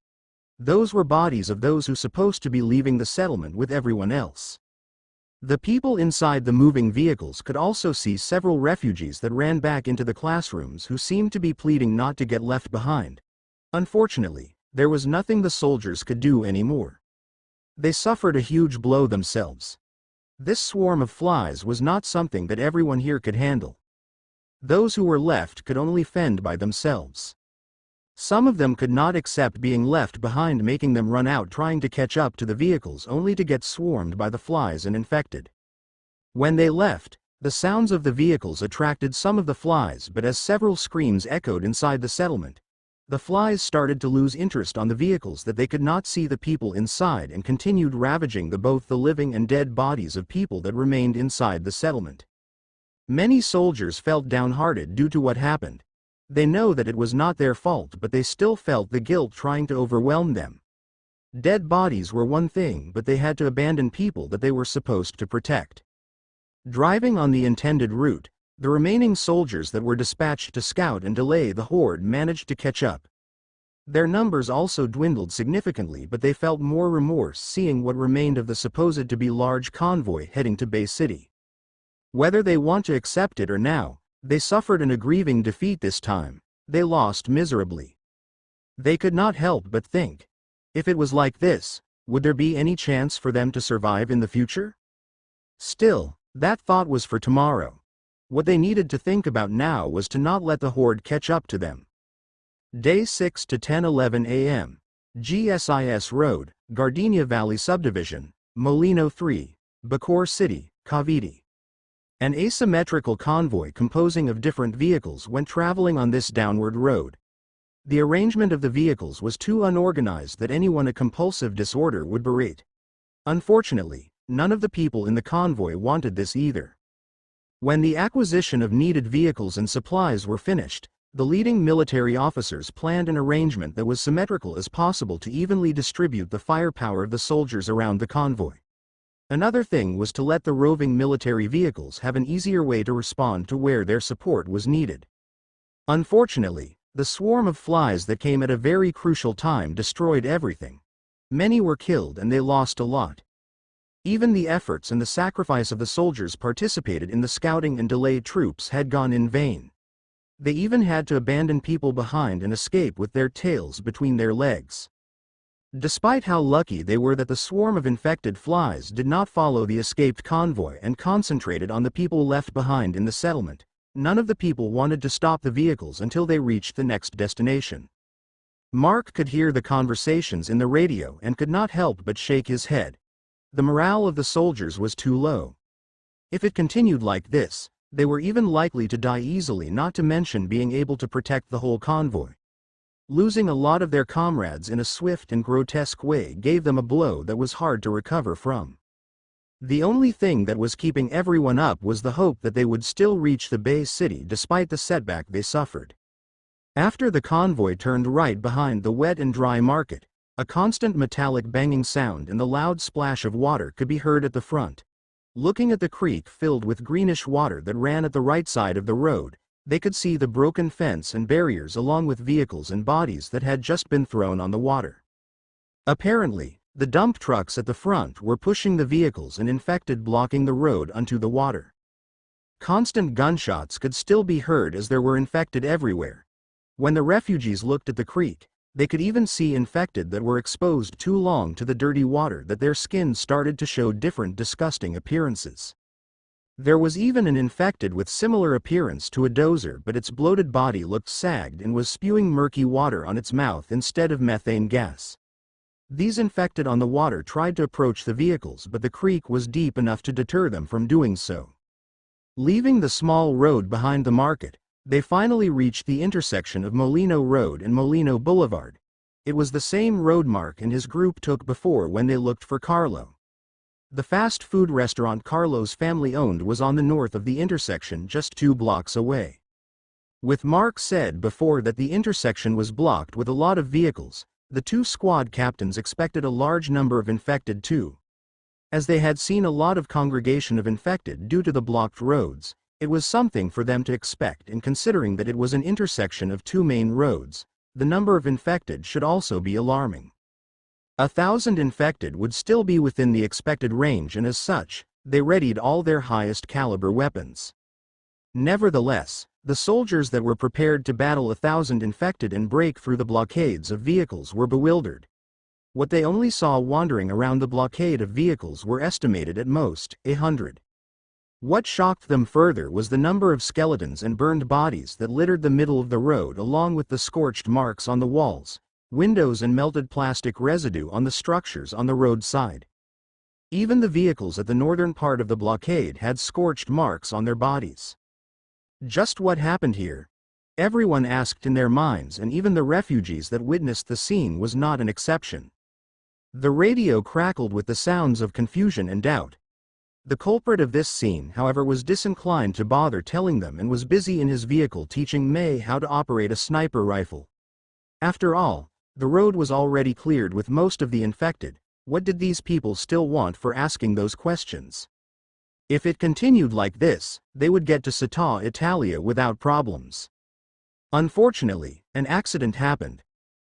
Those were bodies of those who supposed to be leaving the settlement with everyone else. The people inside the moving vehicles could also see several refugees that ran back into the classrooms, who seemed to be pleading not to get left behind. Unfortunately, there was nothing the soldiers could do anymore. They suffered a huge blow themselves. This swarm of flies was not something that everyone here could handle. Those who were left could only fend by themselves. Some of them could not accept being left behind, making them run out trying to catch up to the vehicles only to get swarmed by the flies and infected. When they left, the sounds of the vehicles attracted some of the flies, but as several screams echoed inside the settlement, the flies started to lose interest on the vehicles that they could not see the people inside and continued ravaging both the living and dead bodies of people that remained inside the settlement. Many soldiers felt downhearted due to what happened. They know that it was not their fault, but they still felt the guilt trying to overwhelm them. Dead bodies were one thing, but they had to abandon people that they were supposed to protect. Driving on the intended route, the remaining soldiers that were dispatched to scout and delay the horde managed to catch up. Their numbers also dwindled significantly, but they felt more remorse seeing what remained of the supposed to be large convoy heading to Bay City. Whether they want to accept it or now, they suffered a grieving defeat this time. They lost miserably. They could not help but think, if it was like this, would there be any chance for them to survive in the future? Still, that thought was for tomorrow. What they needed to think about now was to not let the horde catch up to them. Day 6 to 10:11 a.m. GSIS Road, Gardenia Valley Subdivision, Molino 3, Bacoor City, Cavite. An asymmetrical convoy composing of different vehicles went traveling on this downward road. The arrangement of the vehicles was too unorganized that anyone a compulsive disorder would berate. Unfortunately, none of the people in the convoy wanted this either. When the acquisition of needed vehicles and supplies were finished, the leading military officers planned an arrangement that was symmetrical as possible to evenly distribute the firepower of the soldiers around the convoy. Another thing was to let the roving military vehicles have an easier way to respond to where their support was needed. Unfortunately, the swarm of flies that came at a very crucial time destroyed everything. Many were killed and they lost a lot. Even the efforts and the sacrifice of the soldiers participated in the scouting and delayed troops had gone in vain. They even had to abandon people behind and escape with their tails between their legs. Despite how lucky they were that the swarm of infected flies did not follow the escaped convoy and concentrated on the people left behind in the settlement, none of the people wanted to stop the vehicles until they reached the next destination. Mark could hear the conversations in the radio and could not help but shake his head. The morale of the soldiers was too low. If it continued like this, they were even likely to die easily, not to mention being able to protect the whole convoy. Losing a lot of their comrades in a swift and grotesque way gave them a blow that was hard to recover from. The only thing that was keeping everyone up was the hope that they would still reach the Bay City despite the setback they suffered. After the convoy turned right behind the wet and dry market, a constant metallic banging sound and the loud splash of water could be heard at the front. Looking at the creek filled with greenish water that ran at the right side of the road, they could see the broken fence and barriers along with vehicles and bodies that had just been thrown on the water. Apparently, the dump trucks at the front were pushing the vehicles and infected blocking the road onto the water. Constant gunshots could still be heard as there were infected everywhere. When the refugees looked at the creek, they could even see infected that were exposed too long to the dirty water that their skin started to show different disgusting appearances. There was even an infected with similar appearance to a dozer, but its bloated body looked sagged and was spewing murky water on its mouth instead of methane gas. These infected on the water tried to approach the vehicles, but the creek was deep enough to deter them from doing so. Leaving the small road behind the market, they finally reached the intersection of Molino Road and Molino Boulevard. It was the same road Mark and his group took before when they looked for Carlo. The fast food restaurant Carlo's family owned was on the north of the intersection, just 2 blocks away. With Mark said before that the intersection was blocked with a lot of vehicles, the 2 squad captains expected a large number of infected too. As they had seen a lot of congregation of infected due to the blocked roads, it was something for them to expect, and considering that it was an intersection of 2 main roads, the number of infected should also be alarming. 1,000 infected would still be within the expected range, and as such, they readied all their highest caliber weapons. Nevertheless, the soldiers that were prepared to battle 1,000 infected and break through the blockades of vehicles were bewildered. What they only saw wandering around the blockade of vehicles were estimated at most 100. What shocked them further was the number of skeletons and burned bodies that littered the middle of the road, along with the scorched marks on the walls, windows and melted plastic residue on the structures on the roadside. Even the vehicles at the northern part of the blockade had scorched marks on their bodies. Just what happened here? Everyone asked in their minds, and even the refugees that witnessed the scene was not an exception. The radio crackled with the sounds of confusion and doubt. The culprit of this scene, however, was disinclined to bother telling them and was busy in his vehicle teaching May how to operate a sniper rifle. After all, the road was already cleared with most of the infected. What did these people still want for asking those questions? If it continued like this, they would get to Città Italia without problems. Unfortunately, an accident happened.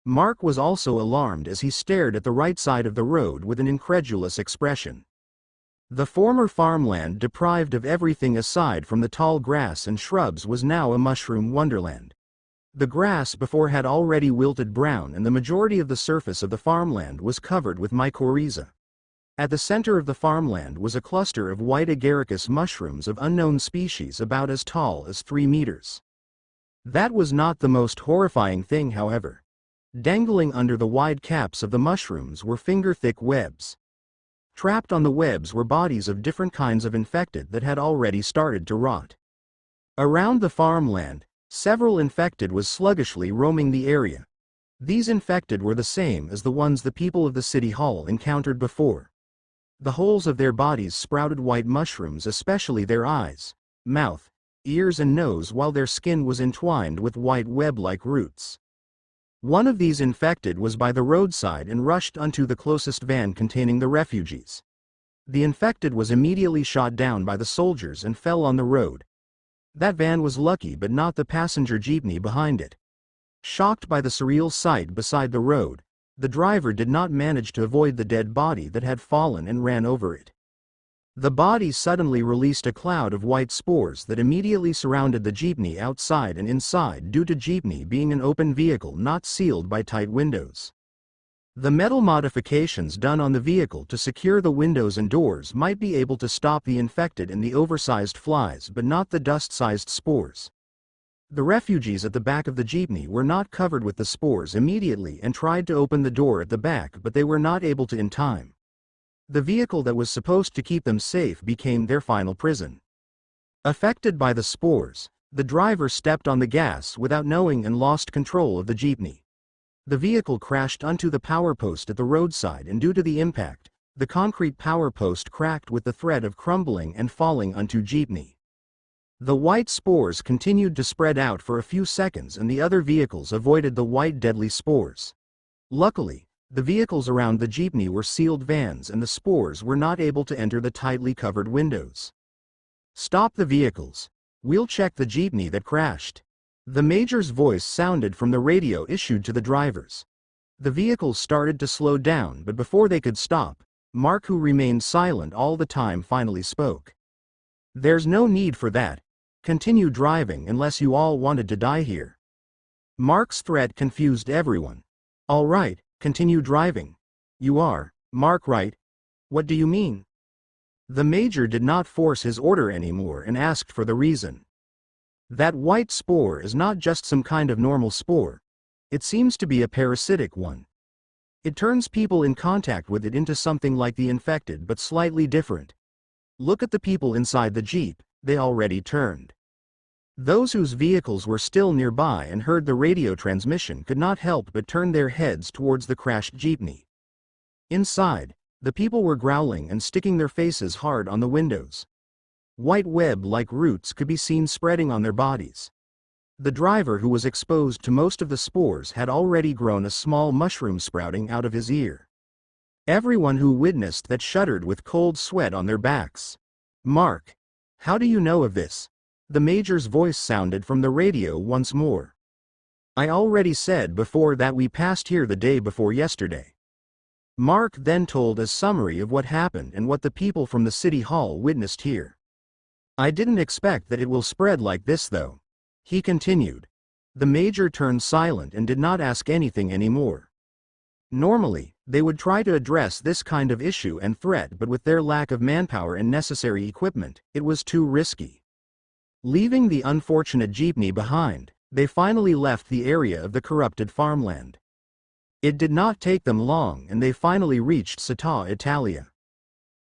Mark was also alarmed as he stared at the right side of the road with an incredulous expression. The former farmland, deprived of everything aside from the tall grass and shrubs, was now a mushroom wonderland. The grass before had already wilted brown, and the majority of the surface of the farmland was covered with mycorrhiza. At the center of the farmland was a cluster of white agaricus mushrooms of unknown species about as tall as 3 meters. That was not the most horrifying thing, however. Dangling under the wide caps of the mushrooms were finger-thick webs. Trapped on the webs were bodies of different kinds of infected that had already started to rot. Around the farmland, several infected was sluggishly roaming the area. These infected were the same as the ones the people of the city hall encountered before. The holes of their bodies sprouted white mushrooms, especially their eyes, mouth, ears and nose, while their skin was entwined with white web-like roots. One of these infected was by the roadside and rushed onto the closest van containing the refugees. The infected was immediately shot down by the soldiers and fell on the road. That van was lucky, but not the passenger jeepney behind it. Shocked by the surreal sight beside the road, the driver did not manage to avoid the dead body that had fallen and ran over it. The body suddenly released a cloud of white spores that immediately surrounded the jeepney outside and inside, due to jeepney being an open vehicle not sealed by tight windows. The metal modifications done on the vehicle to secure the windows and doors might be able to stop the infected and the oversized flies, but not the dust-sized spores. The refugees at the back of the jeepney were not covered with the spores immediately and tried to open the door at the back, but they were not able to in time. The vehicle that was supposed to keep them safe became their final prison. Affected by the spores, the driver stepped on the gas without knowing and lost control of the jeepney. The vehicle crashed onto the power post at the roadside, and due to the impact, the concrete power post cracked with the threat of crumbling and falling onto jeepney. The white spores continued to spread out for a few seconds, and the other vehicles avoided the white deadly spores. Luckily, the vehicles around the jeepney were sealed vans, and the spores were not able to enter the tightly covered windows. "Stop the vehicles. We'll check the jeepney that crashed." The major's voice sounded from the radio issued to the drivers. The vehicles started to slow down, but before they could stop, Mark, who remained silent all the time, finally spoke. "There's no need for that. Continue driving unless you all wanted to die here." Mark's threat confused everyone. "All right, continue driving. You are, Mark, right? What do you mean?" The major did not force his order anymore and asked for the reason. "That white spore is not just some kind of normal spore. It seems to be a parasitic one. It turns people in contact with it into something like the infected, but slightly different. Look at the people inside the jeep, they already turned." Those whose vehicles were still nearby and heard the radio transmission could not help but turn their heads towards the crashed jeepney. Inside, the people were growling and sticking their faces hard on the windows. White web-like roots could be seen spreading on their bodies. The driver, who was exposed to most of the spores, had already grown a small mushroom sprouting out of his ear. Everyone who witnessed that shuddered with cold sweat on their backs. "Mark, how do you know of this?" The major's voice sounded from the radio once more. "I already said before that we passed here the day before yesterday." Mark then told a summary of what happened and what the people from the city hall witnessed here. "I didn't expect that it will spread like this, though," he continued. The major turned silent and did not ask anything anymore. Normally, they would try to address this kind of issue and threat, but with their lack of manpower and necessary equipment, it was too risky. Leaving the unfortunate jeepney behind, they finally left the area of the corrupted farmland. It did not take them long and they finally reached Città Italia.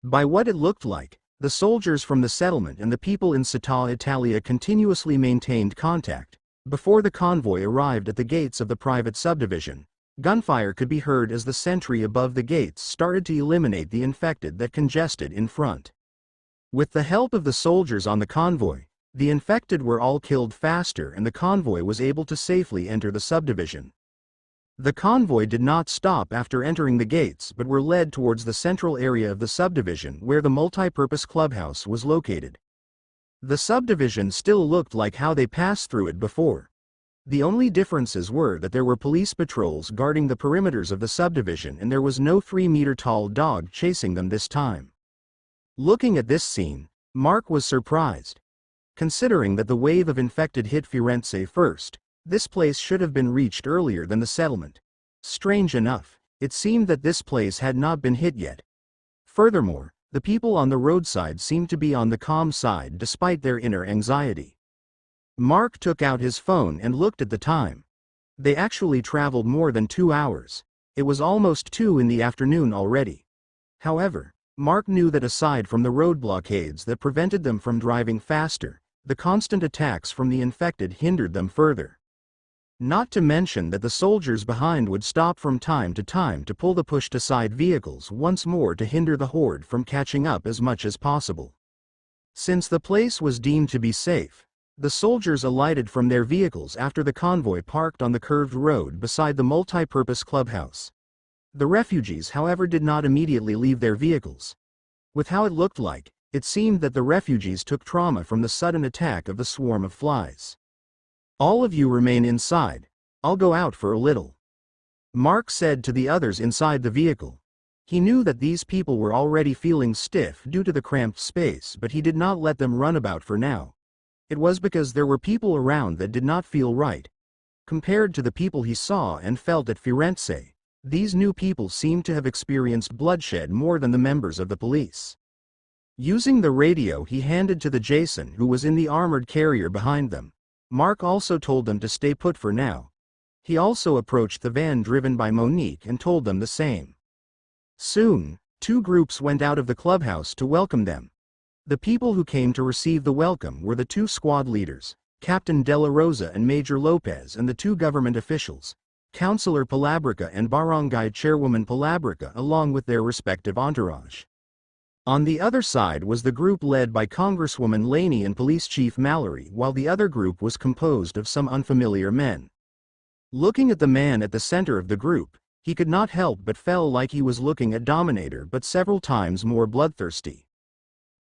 By what it looked like, the soldiers from the settlement and the people in Città Italia continuously maintained contact. Before the convoy arrived at the gates of the private subdivision, gunfire could be heard as the sentry above the gates started to eliminate the infected that congested in front. With the help of the soldiers on the convoy, the infected were all killed faster and the convoy was able to safely enter the subdivision. The convoy did not stop after entering the gates but were led towards the central area of the subdivision where the multipurpose clubhouse was located. The subdivision still looked like how they passed through it before. The only differences were that there were police patrols guarding the perimeters of the subdivision and there was no 3-meter-tall dog chasing them this time. Looking at this scene, Mark was surprised. Considering that the wave of infected hit Firenze first, this place should have been reached earlier than the settlement. Strange enough, it seemed that this place had not been hit yet. Furthermore, the people on the roadside seemed to be on the calm side despite their inner anxiety. Mark took out his phone and looked at the time. They actually traveled more than 2 hours. It was almost 2 in the afternoon already. However, Mark knew that aside from the road blockades that prevented them from driving faster, the constant attacks from the infected hindered them further. Not to mention that the soldiers behind would stop from time to pull the pushed-aside vehicles once more to hinder the horde from catching up as much as possible. Since the place was deemed to be safe, the soldiers alighted from their vehicles after the convoy parked on the curved road beside the multipurpose clubhouse. The refugees, however, did not immediately leave their vehicles. With how it looked like, it seemed that the refugees took trauma from the sudden attack of the swarm of flies. "All of you remain inside. I'll go out for a little," Mark said to the others inside the vehicle. He knew that these people were already feeling stiff due to the cramped space, but he did not let them run about for now. It was because there were people around that did not feel right. Compared to the people he saw and felt at Firenze, these new people seemed to have experienced bloodshed more than the members of the police. Using the radio he handed to the Jason who was in the armored carrier behind them, Mark also told them to stay put for now. He also approached the van driven by Monique and told them the same. Soon, 2 groups went out of the clubhouse to welcome them. The people who came to receive the welcome were the 2 squad leaders, Captain Della Rosa and Major Lopez, and the 2 government officials, Councilor Palabrica and Barangay Chairwoman Palabrica, along with their respective entourage. On the other side was the group led by Congresswoman Laney and Police Chief Mallory, while the other group was composed of some unfamiliar men. Looking at the man at the center of the group, he could not help but feel like he was looking at Dominator, but several times more bloodthirsty.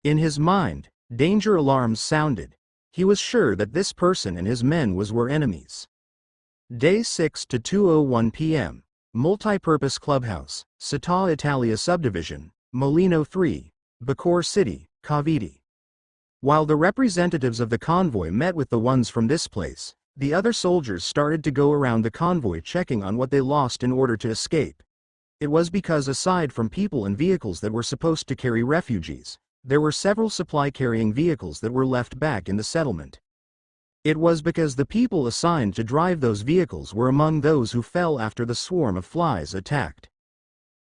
In his mind, danger alarms sounded. He was sure that this person and his men were enemies. Day 6 to 2:01 p.m. Multipurpose Clubhouse, Città Italia Subdivision, Molino 3, Bacor City, Cavite. While the representatives of the convoy met with the ones from this place, the other soldiers started to go around the convoy checking on what they lost in order to escape. It was because aside from people and vehicles that were supposed to carry refugees, there were several supply-carrying vehicles that were left back in the settlement. It was because the people assigned to drive those vehicles were among those who fell after the swarm of flies attacked.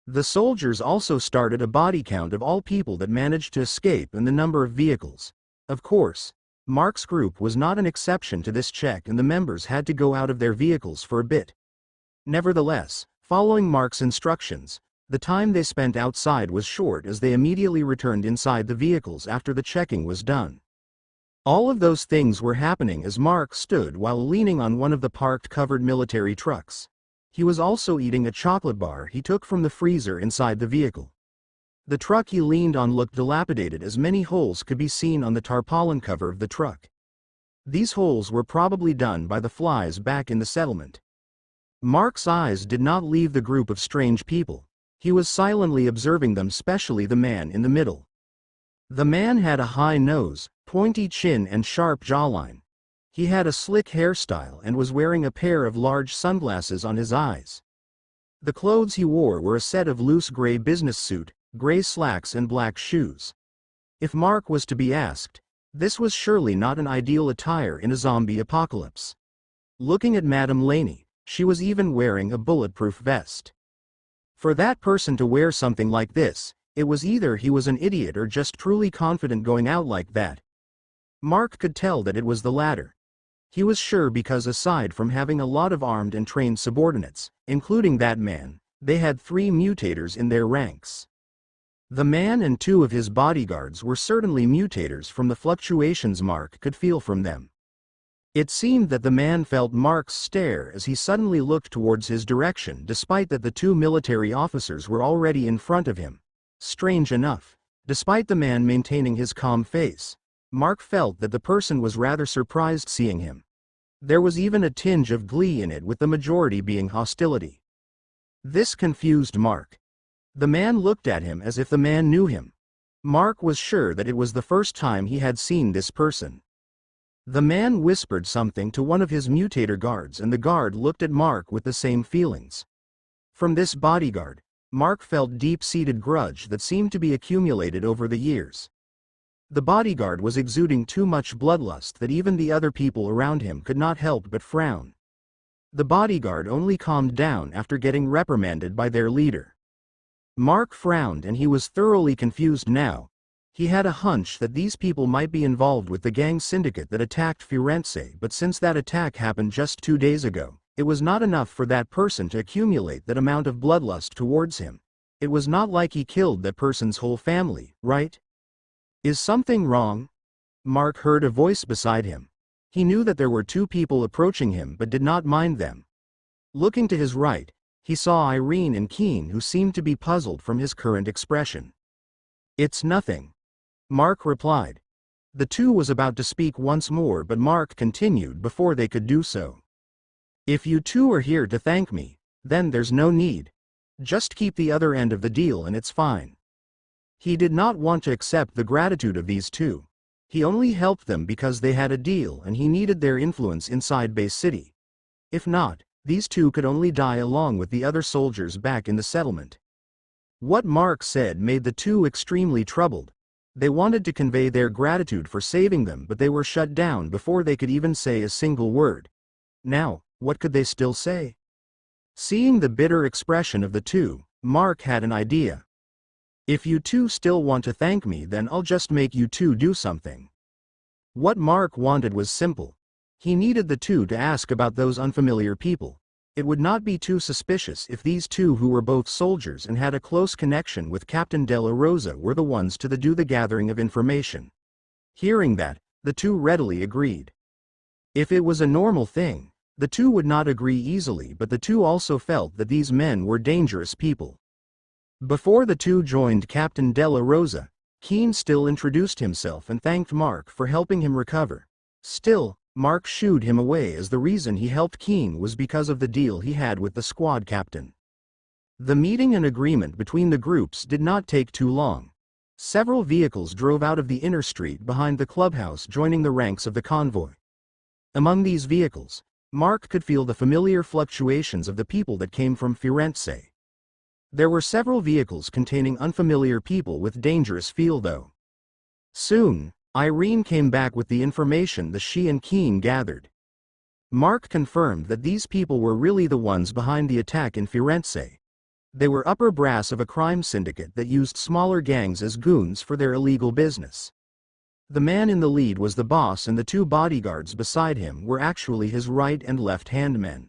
The soldiers also started a body count of all people that managed to escape and the number of vehicles. Of course, Mark's group was not an exception to this check and the members had to go out of their vehicles for a bit. Nevertheless, following Mark's instructions, the time they spent outside was short as they immediately returned inside the vehicles after the checking was done. All of those things were happening as Mark stood while leaning on one of the parked covered military trucks. He was also eating a chocolate bar he took from the freezer inside the vehicle. The truck he leaned on looked dilapidated as many holes could be seen on the tarpaulin cover of the truck. These holes were probably done by the flies back in the settlement. Mark's eyes did not leave the group of strange people. He was silently observing them, especially the man in the middle. The man had a high nose, pointy chin and sharp jawline. He had a slick hairstyle and was wearing a pair of large sunglasses on his eyes. The clothes he wore were a set of loose gray business suit, gray slacks and black shoes. If Mark was to be asked, this was surely not an ideal attire in a zombie apocalypse. Looking at Madame Laney, she was even wearing a bulletproof vest. For that person to wear something like this, it was either he was an idiot or just truly confident going out like that. Mark could tell that it was the latter. He was sure because aside from having a lot of armed and trained subordinates, including that man, they had 3 mutators in their ranks. The man and 2 of his bodyguards were certainly mutators from the fluctuations Mark could feel from them. It seemed that the man felt Mark's stare as he suddenly looked towards his direction despite that the 2 military officers were already in front of him. Strange enough, despite the man maintaining his calm face, Mark felt that the person was rather surprised seeing him. There was even a tinge of glee in it with the majority being hostility. This confused Mark. The man looked at him as if the man knew him. Mark was sure that it was the first time he had seen this person. The man whispered something to one of his mutator guards and the guard looked at Mark with the same feelings. From this bodyguard, Mark felt deep-seated grudge that seemed to be accumulated over the years. The bodyguard was exuding too much bloodlust that even the other people around him could not help but frown. The bodyguard only calmed down after getting reprimanded by their leader. Mark frowned and he was thoroughly confused now. He had a hunch that these people might be involved with the gang syndicate that attacked Firenze, but since that attack happened just 2 days ago, it was not enough for that person to accumulate that amount of bloodlust towards him. It was not like he killed that person's whole family, right? Is something wrong? Mark heard a voice beside him. He knew that there were 2 people approaching him but did not mind them. Looking to his right, he saw Irene and Keen, who seemed to be puzzled from his current expression. It's nothing, Mark replied. The 2 was about to speak once more but Mark continued before they could do so. If you 2 are here to thank me, then there's no need. Just keep the other end of the deal and it's fine. He did not want to accept the gratitude of these 2. He only helped them because they had a deal and he needed their influence inside Bay City. If not, these 2 could only die along with the other soldiers back in the settlement. What Mark said made the 2 extremely troubled. They wanted to convey their gratitude for saving them but they were shut down before they could even say a single word. Now, what could they still say? Seeing the bitter expression of the 2, Mark had an idea. If you 2 still want to thank me then I'll just make you 2 do something. What Mark wanted was simple. He needed the 2 to ask about those unfamiliar people. It would not be too suspicious if these 2 who were both soldiers and had a close connection with Captain Della Rosa were the ones to do the gathering of information. Hearing that, the 2 readily agreed. If it was a normal thing, the 2 would not agree easily but the 2 also felt that these men were dangerous people. Before the 2 joined Captain Della Rosa, Keen still introduced himself and thanked Mark for helping him recover. Still, Mark shooed him away as the reason he helped Keen was because of the deal he had with the squad captain. The meeting and agreement between the groups did not take too long. Several vehicles drove out of the inner street behind the clubhouse joining the ranks of the convoy. Among these vehicles, Mark could feel the familiar fluctuations of the people that came from Firenze. There were several vehicles containing unfamiliar people with dangerous feel though. Soon, Irene came back with the information that she and Keen gathered. Mark confirmed that these people were really the ones behind the attack in Firenze. They were upper brass of a crime syndicate that used smaller gangs as goons for their illegal business. The man in the lead was the boss and the 2 bodyguards beside him were actually his right and left-hand men.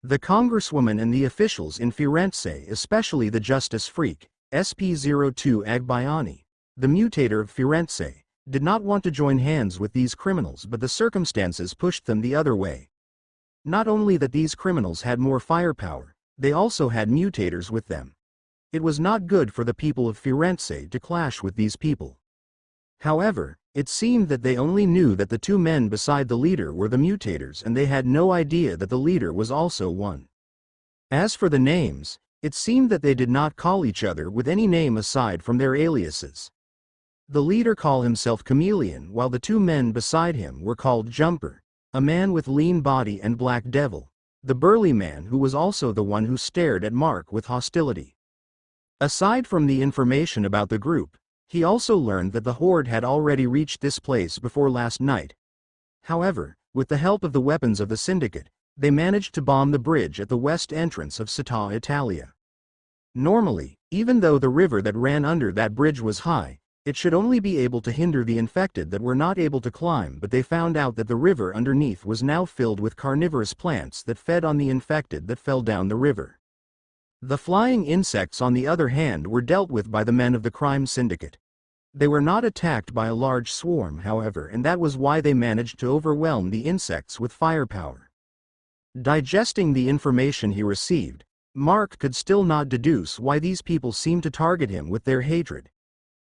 The congresswoman and the officials in Firenze, especially the justice freak, SP02 Agbayani, the mutator of Firenze, did not want to join hands with these criminals but the circumstances pushed them the other way. Not only that these criminals had more firepower, they also had mutators with them. It was not good for the people of Firenze to clash with these people. However, it seemed that they only knew that the 2 men beside the leader were the mutators and they had no idea that the leader was also one. As for the names, it seemed that they did not call each other with any name aside from their aliases. The leader called himself Chameleon while the 2 men beside him were called Jumper, a man with lean body, and Black Devil, the burly man who was also the one who stared at Mark with hostility. Aside from the information about the group, he also learned that the horde had already reached this place before last night. However, with the help of the weapons of the syndicate, they managed to bomb the bridge at the west entrance of Città Italia. Normally, even though the river that ran under that bridge was high, it should only be able to hinder the infected that were not able to climb, but they found out that the river underneath was now filled with carnivorous plants that fed on the infected that fell down the river. The flying insects, on the other hand, were dealt with by the men of the crime syndicate. They were not attacked by a large swarm, however, and that was why they managed to overwhelm the insects with firepower. Digesting the information he received, Mark could still not deduce why these people seemed to target him with their hatred.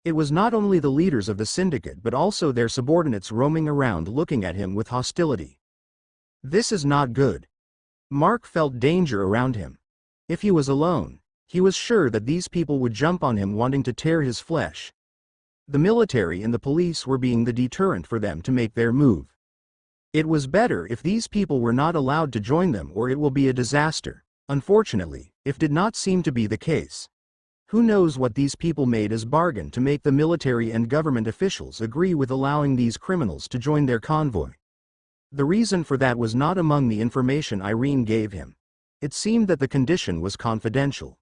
It was not only the leaders of the syndicate but also their subordinates roaming around looking at him with hostility. This is not good. Mark felt danger around him. If he was alone, he was sure that these people would jump on him wanting to tear his flesh. The military and the police were being the deterrent for them to make their move. It was better if these people were not allowed to join them, or it will be a disaster. Unfortunately, it did not seem to be the case. Who knows what these people made as bargain to make the military and government officials agree with allowing these criminals to join their convoy. The reason for that was not among the information Irene gave him. It seemed that the condition was confidential.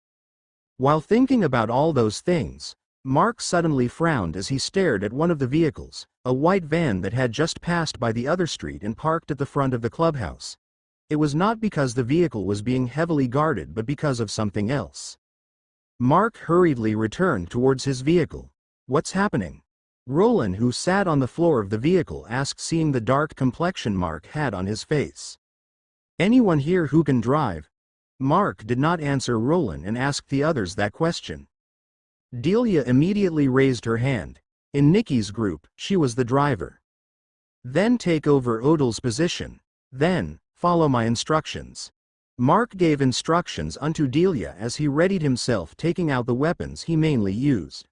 While thinking about all those things, Mark suddenly frowned as he stared at one of the vehicles, a white van that had just passed by the other street and parked at the front of the clubhouse. It was not because the vehicle was being heavily guarded but because of something else. Mark hurriedly returned towards his vehicle. "What's happening?" Roland, who sat on the floor of the vehicle, asked, seeing the dark complexion Mark had on his face. "Anyone here who can drive?" Mark did not answer Roland and asked the others that question. Delia immediately raised her hand. In Nikki's group, she was the driver. "Then take over Odil's position. Then, follow my instructions." Mark gave instructions unto Delia as he readied himself, taking out the weapons he mainly used.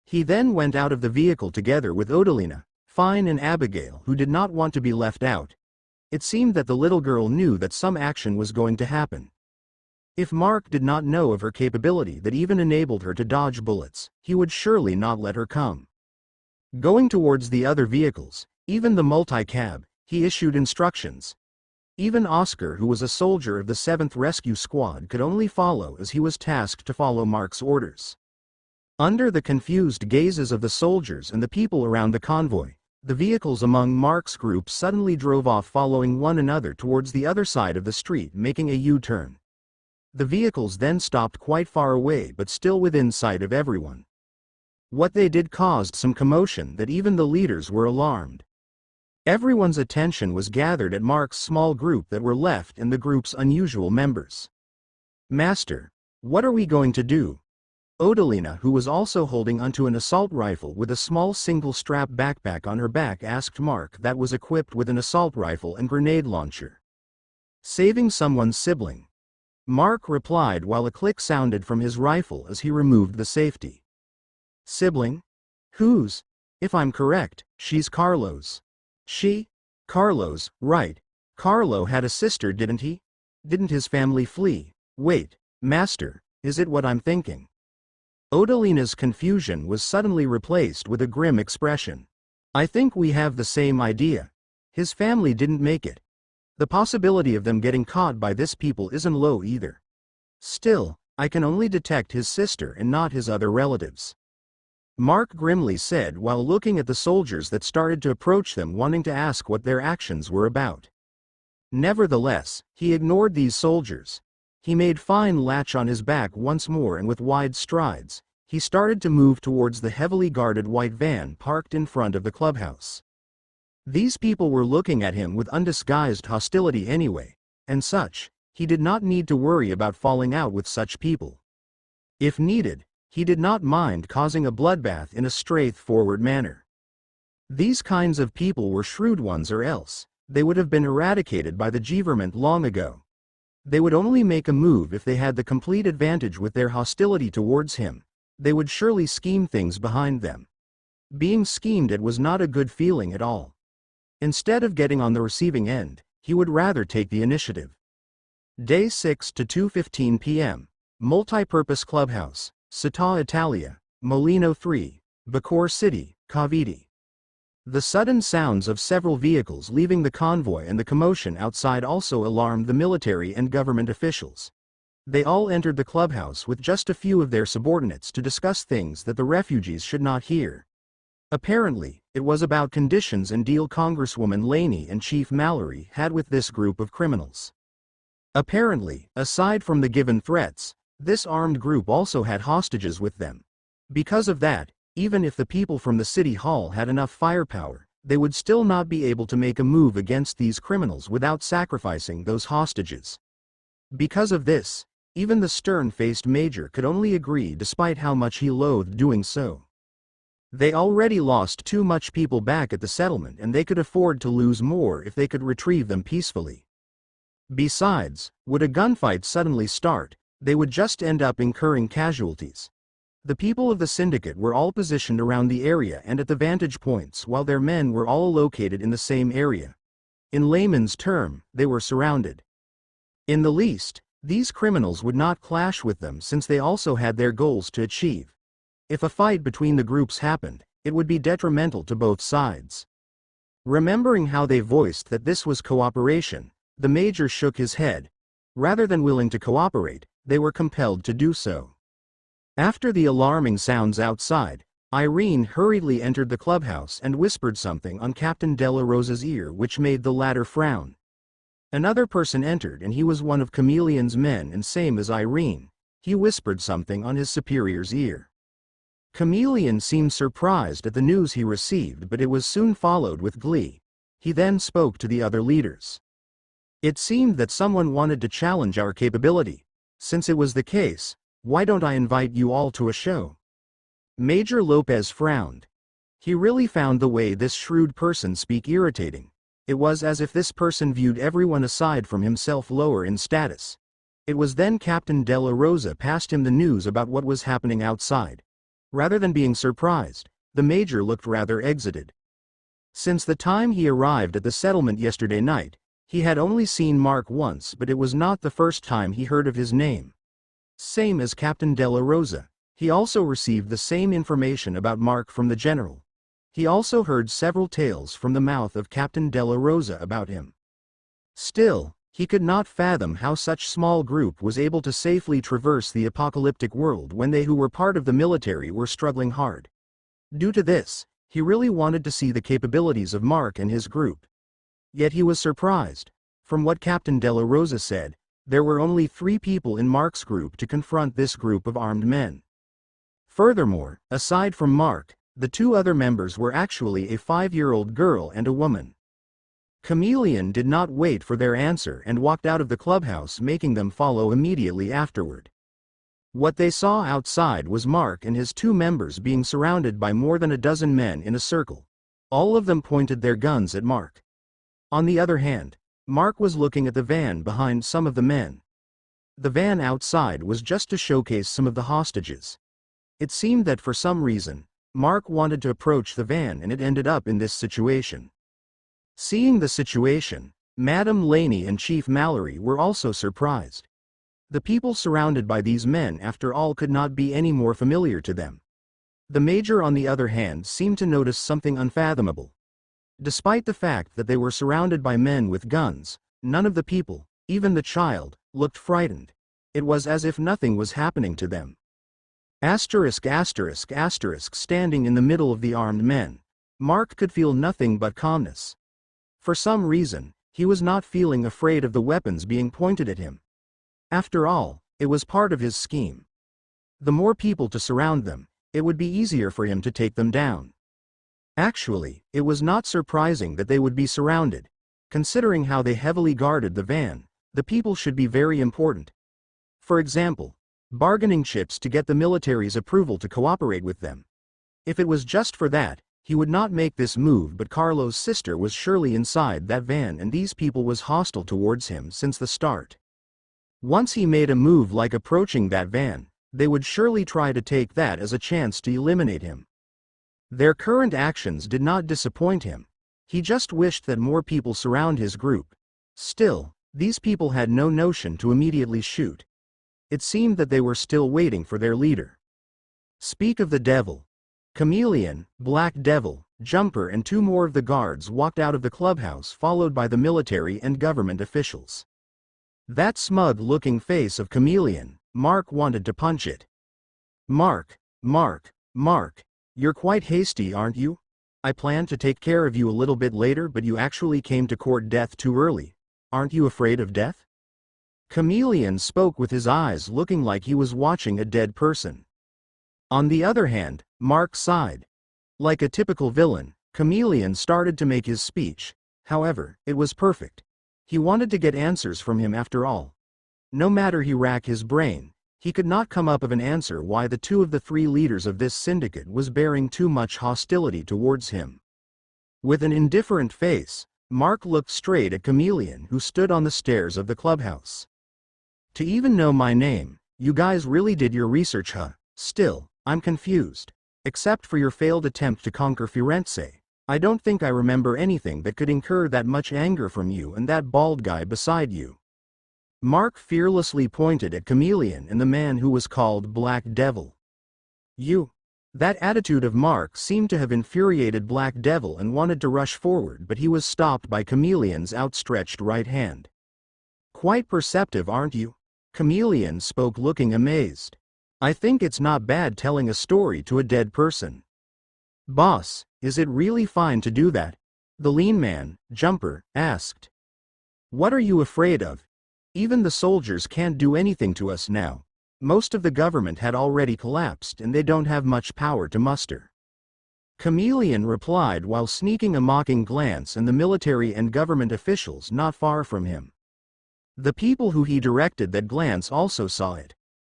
He then went out of the vehicle together with Odilina, Fine and Abigail, who did not want to be left out. It seemed that the little girl knew that some action was going to happen. If Mark did not know of her capability that even enabled her to dodge bullets, he would surely not let her come. Going towards the other vehicles, even the multi-cab, he issued instructions. Even Oscar, who was a soldier of the 7th Rescue Squad, could only follow as he was tasked to follow Mark's orders. Under the confused gazes of the soldiers and the people around the convoy, the vehicles among Mark's group suddenly drove off, following one another towards the other side of the street, making a U-turn. The vehicles then stopped quite far away but still within sight of everyone. What they did caused some commotion that even the leaders were alarmed. Everyone's attention was gathered at Mark's small group that were left and the group's unusual members. "Master, what are we going to do?" Odilina, who was also holding onto an assault rifle with a small single-strap backpack on her back, asked Mark that was equipped with an assault rifle and grenade launcher. "Saving someone's sibling," Mark replied while a click sounded from his rifle as he removed the safety. "Sibling? Whose? If I'm correct, she's Carlo's." "She? Carlo's, right. Carlo had a sister, didn't he? Didn't his family flee? Wait, Master, is it what I'm thinking?" Odilina's confusion was suddenly replaced with a grim expression. "I think we have the same idea. His family didn't make it. The possibility of them getting caught by this people isn't low either. Still, I can only detect his sister and not his other relatives," Mark grimly said while looking at the soldiers that started to approach them, wanting to ask what their actions were about. Nevertheless, he ignored these soldiers. He made Fine latch on his back once more, and with wide strides, he started to move towards the heavily guarded white van parked in front of the clubhouse. These people were looking at him with undisguised hostility anyway, and such, he did not need to worry about falling out with such people. If needed, he did not mind causing a bloodbath in a straightforward manner. These kinds of people were shrewd ones, or else they would have been eradicated by the government long ago. They would only make a move if they had the complete advantage with their hostility towards him. They would surely scheme things behind them. Being schemed at was not a good feeling at all. Instead of getting on the receiving end, he would rather take the initiative. Day 6 to 2:15 p.m. Multipurpose Clubhouse, Città Italia, Molino 3, Bacoor City, Cavite. The sudden sounds of several vehicles leaving the convoy and the commotion outside also alarmed the military and government officials. They all entered the clubhouse with just a few of their subordinates to discuss things that the refugees should not hear. Apparently, it was about conditions and deal Congresswoman Laney and Chief Mallory had with this group of criminals. Apparently, aside from the given threats, this armed group also had hostages with them. Because of that, even if the people from the city hall had enough firepower, they would still not be able to make a move against these criminals without sacrificing those hostages. Because of this, even the stern-faced major could only agree despite how much he loathed doing so. They already lost too much people back at the settlement and they could afford to lose more if they could retrieve them peacefully. Besides, would a gunfight suddenly start, they would just end up incurring casualties. The people of the syndicate were all positioned around the area and at the vantage points while their men were all located in the same area. In layman's term, they were surrounded. In the least, these criminals would not clash with them since they also had their goals to achieve. If a fight between the groups happened, it would be detrimental to both sides. Remembering how they voiced that this was cooperation, the major shook his head. Rather than willing to cooperate, they were compelled to do so. After the alarming sounds outside, Irene hurriedly entered the clubhouse and whispered something on Captain Della Rosa's ear which made the latter frown. Another person entered and he was one of Chameleon's men and same as Irene, he whispered something on his superior's ear. Chameleon seemed surprised at the news he received but it was soon followed with glee. He then spoke to the other leaders. It seemed that someone wanted to challenge our capability. Since it was the case, why don't I invite you all to a show? Major Lopez frowned. He really found the way this shrewd person speak irritating. It was as if this person viewed everyone aside from himself lower in status. It was then Captain Della Rosa passed him the news about what was happening outside. Rather than being surprised, the major looked rather exited. Since the time he arrived at the settlement yesterday night, he had only seen Mark once but it was not the first time he heard of his name. Same as Captain Della Rosa, he also received the same information about Mark from the general. He also heard several tales from the mouth of Captain Della Rosa about him. Still, he could not fathom how such small group was able to safely traverse the apocalyptic world when they who were part of the military were struggling hard. Due to this, he really wanted to see the capabilities of Mark and his group. Yet he was surprised. From what Captain Della Rosa said, there were only 3 people in Mark's group to confront this group of armed men. Furthermore, aside from Mark, the 2 other members were actually a 5-year-old girl and a woman. Chameleon did not wait for their answer and walked out of the clubhouse making them follow immediately afterward. What they saw outside was Mark and his 2 members being surrounded by more than a dozen men in a circle. All of them pointed their guns at Mark. On the other hand, Mark was looking at the van behind some of the men. The van outside was just to showcase some of the hostages. It seemed that for some reason, Mark wanted to approach the van and it ended up in this situation. Seeing the situation, Madame Laney and Chief Mallory were also surprised. The people surrounded by these men after all could not be any more familiar to them. The major on the other hand seemed to notice something unfathomable. Despite the fact that they were surrounded by men with guns, none of the people, even the child, looked frightened. It was as if nothing was happening to them. Standing in the middle of the armed men, Mark could feel nothing but calmness. For some reason, he was not feeling afraid of the weapons being pointed at him. After all, it was part of his scheme. The more people to surround them, it would be easier for him to take them down. Actually, it was not surprising that they would be surrounded. Considering how they heavily guarded the van, the people should be very important. For example, bargaining chips to get the military's approval to cooperate with them. If it was just for that, he would not make this move but Carlo's sister was surely inside that van and these people was hostile towards him since the start. Once he made a move like approaching that van, they would surely try to take that as a chance to eliminate him. Their current actions did not disappoint him. He just wished that more people surround his group. Still, These people had no notion to immediately shoot. It seemed that they were still waiting for their leader. Speak of the devil. Chameleon, Black Devil, Jumper and 2 more of the guards walked out of the clubhouse followed by the military and government officials. That smug-looking face of Chameleon, Mark wanted to punch it. Mark, you're quite hasty, aren't you? I planned to take care of you a little bit later, but you actually came to court death too early. Aren't you afraid of death? Chameleon spoke with his eyes looking like he was watching a dead person. On the other hand, Mark sighed. Like a typical villain, Chameleon started to make his speech. However, it was perfect. He wanted to get answers from him after all. No matter he racked his brain, he could not come up with an answer why the 2 of the 3 leaders of this syndicate was bearing too much hostility towards him. With an indifferent face, Mark looked straight at Chameleon who stood on the stairs of the clubhouse. To even know my name, you guys really did your research, huh? Still, I'm confused. Except for your failed attempt to conquer Firenze, I don't think I remember anything that could incur that much anger from you and that bald guy beside you. Mark fearlessly pointed at Chameleon and the man who was called Black Devil. You. That attitude of Mark seemed to have infuriated Black Devil and wanted to rush forward, but he was stopped by Chameleon's outstretched right hand. Quite perceptive, aren't you? Chameleon spoke looking amazed. I think it's not bad telling a story to a dead person. Boss, is it really fine to do that? The lean man, Jumper, asked. What are you afraid of? Even the soldiers can't do anything to us now. Most of the government had already collapsed and they don't have much power to muster. Chameleon replied while sneaking a mocking glance at the military and government officials not far from him. The people who he directed that glance also saw it.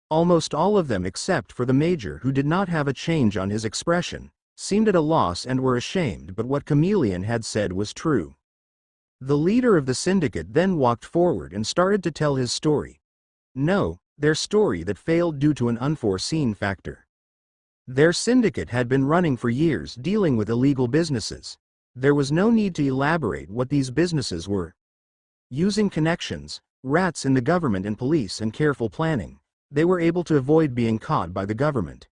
Almost all of them except for the major, who did not have a change on his expression, seemed at a loss and were ashamed, but what Chameleon had said was true. The leader of the syndicate then walked forward and started to tell his story. No, their story that failed due to an unforeseen factor. Their syndicate had been running for years dealing with illegal businesses. There was no need to elaborate what these businesses were. Using connections, rats in the government and police and careful planning, they were able to avoid being caught by the government.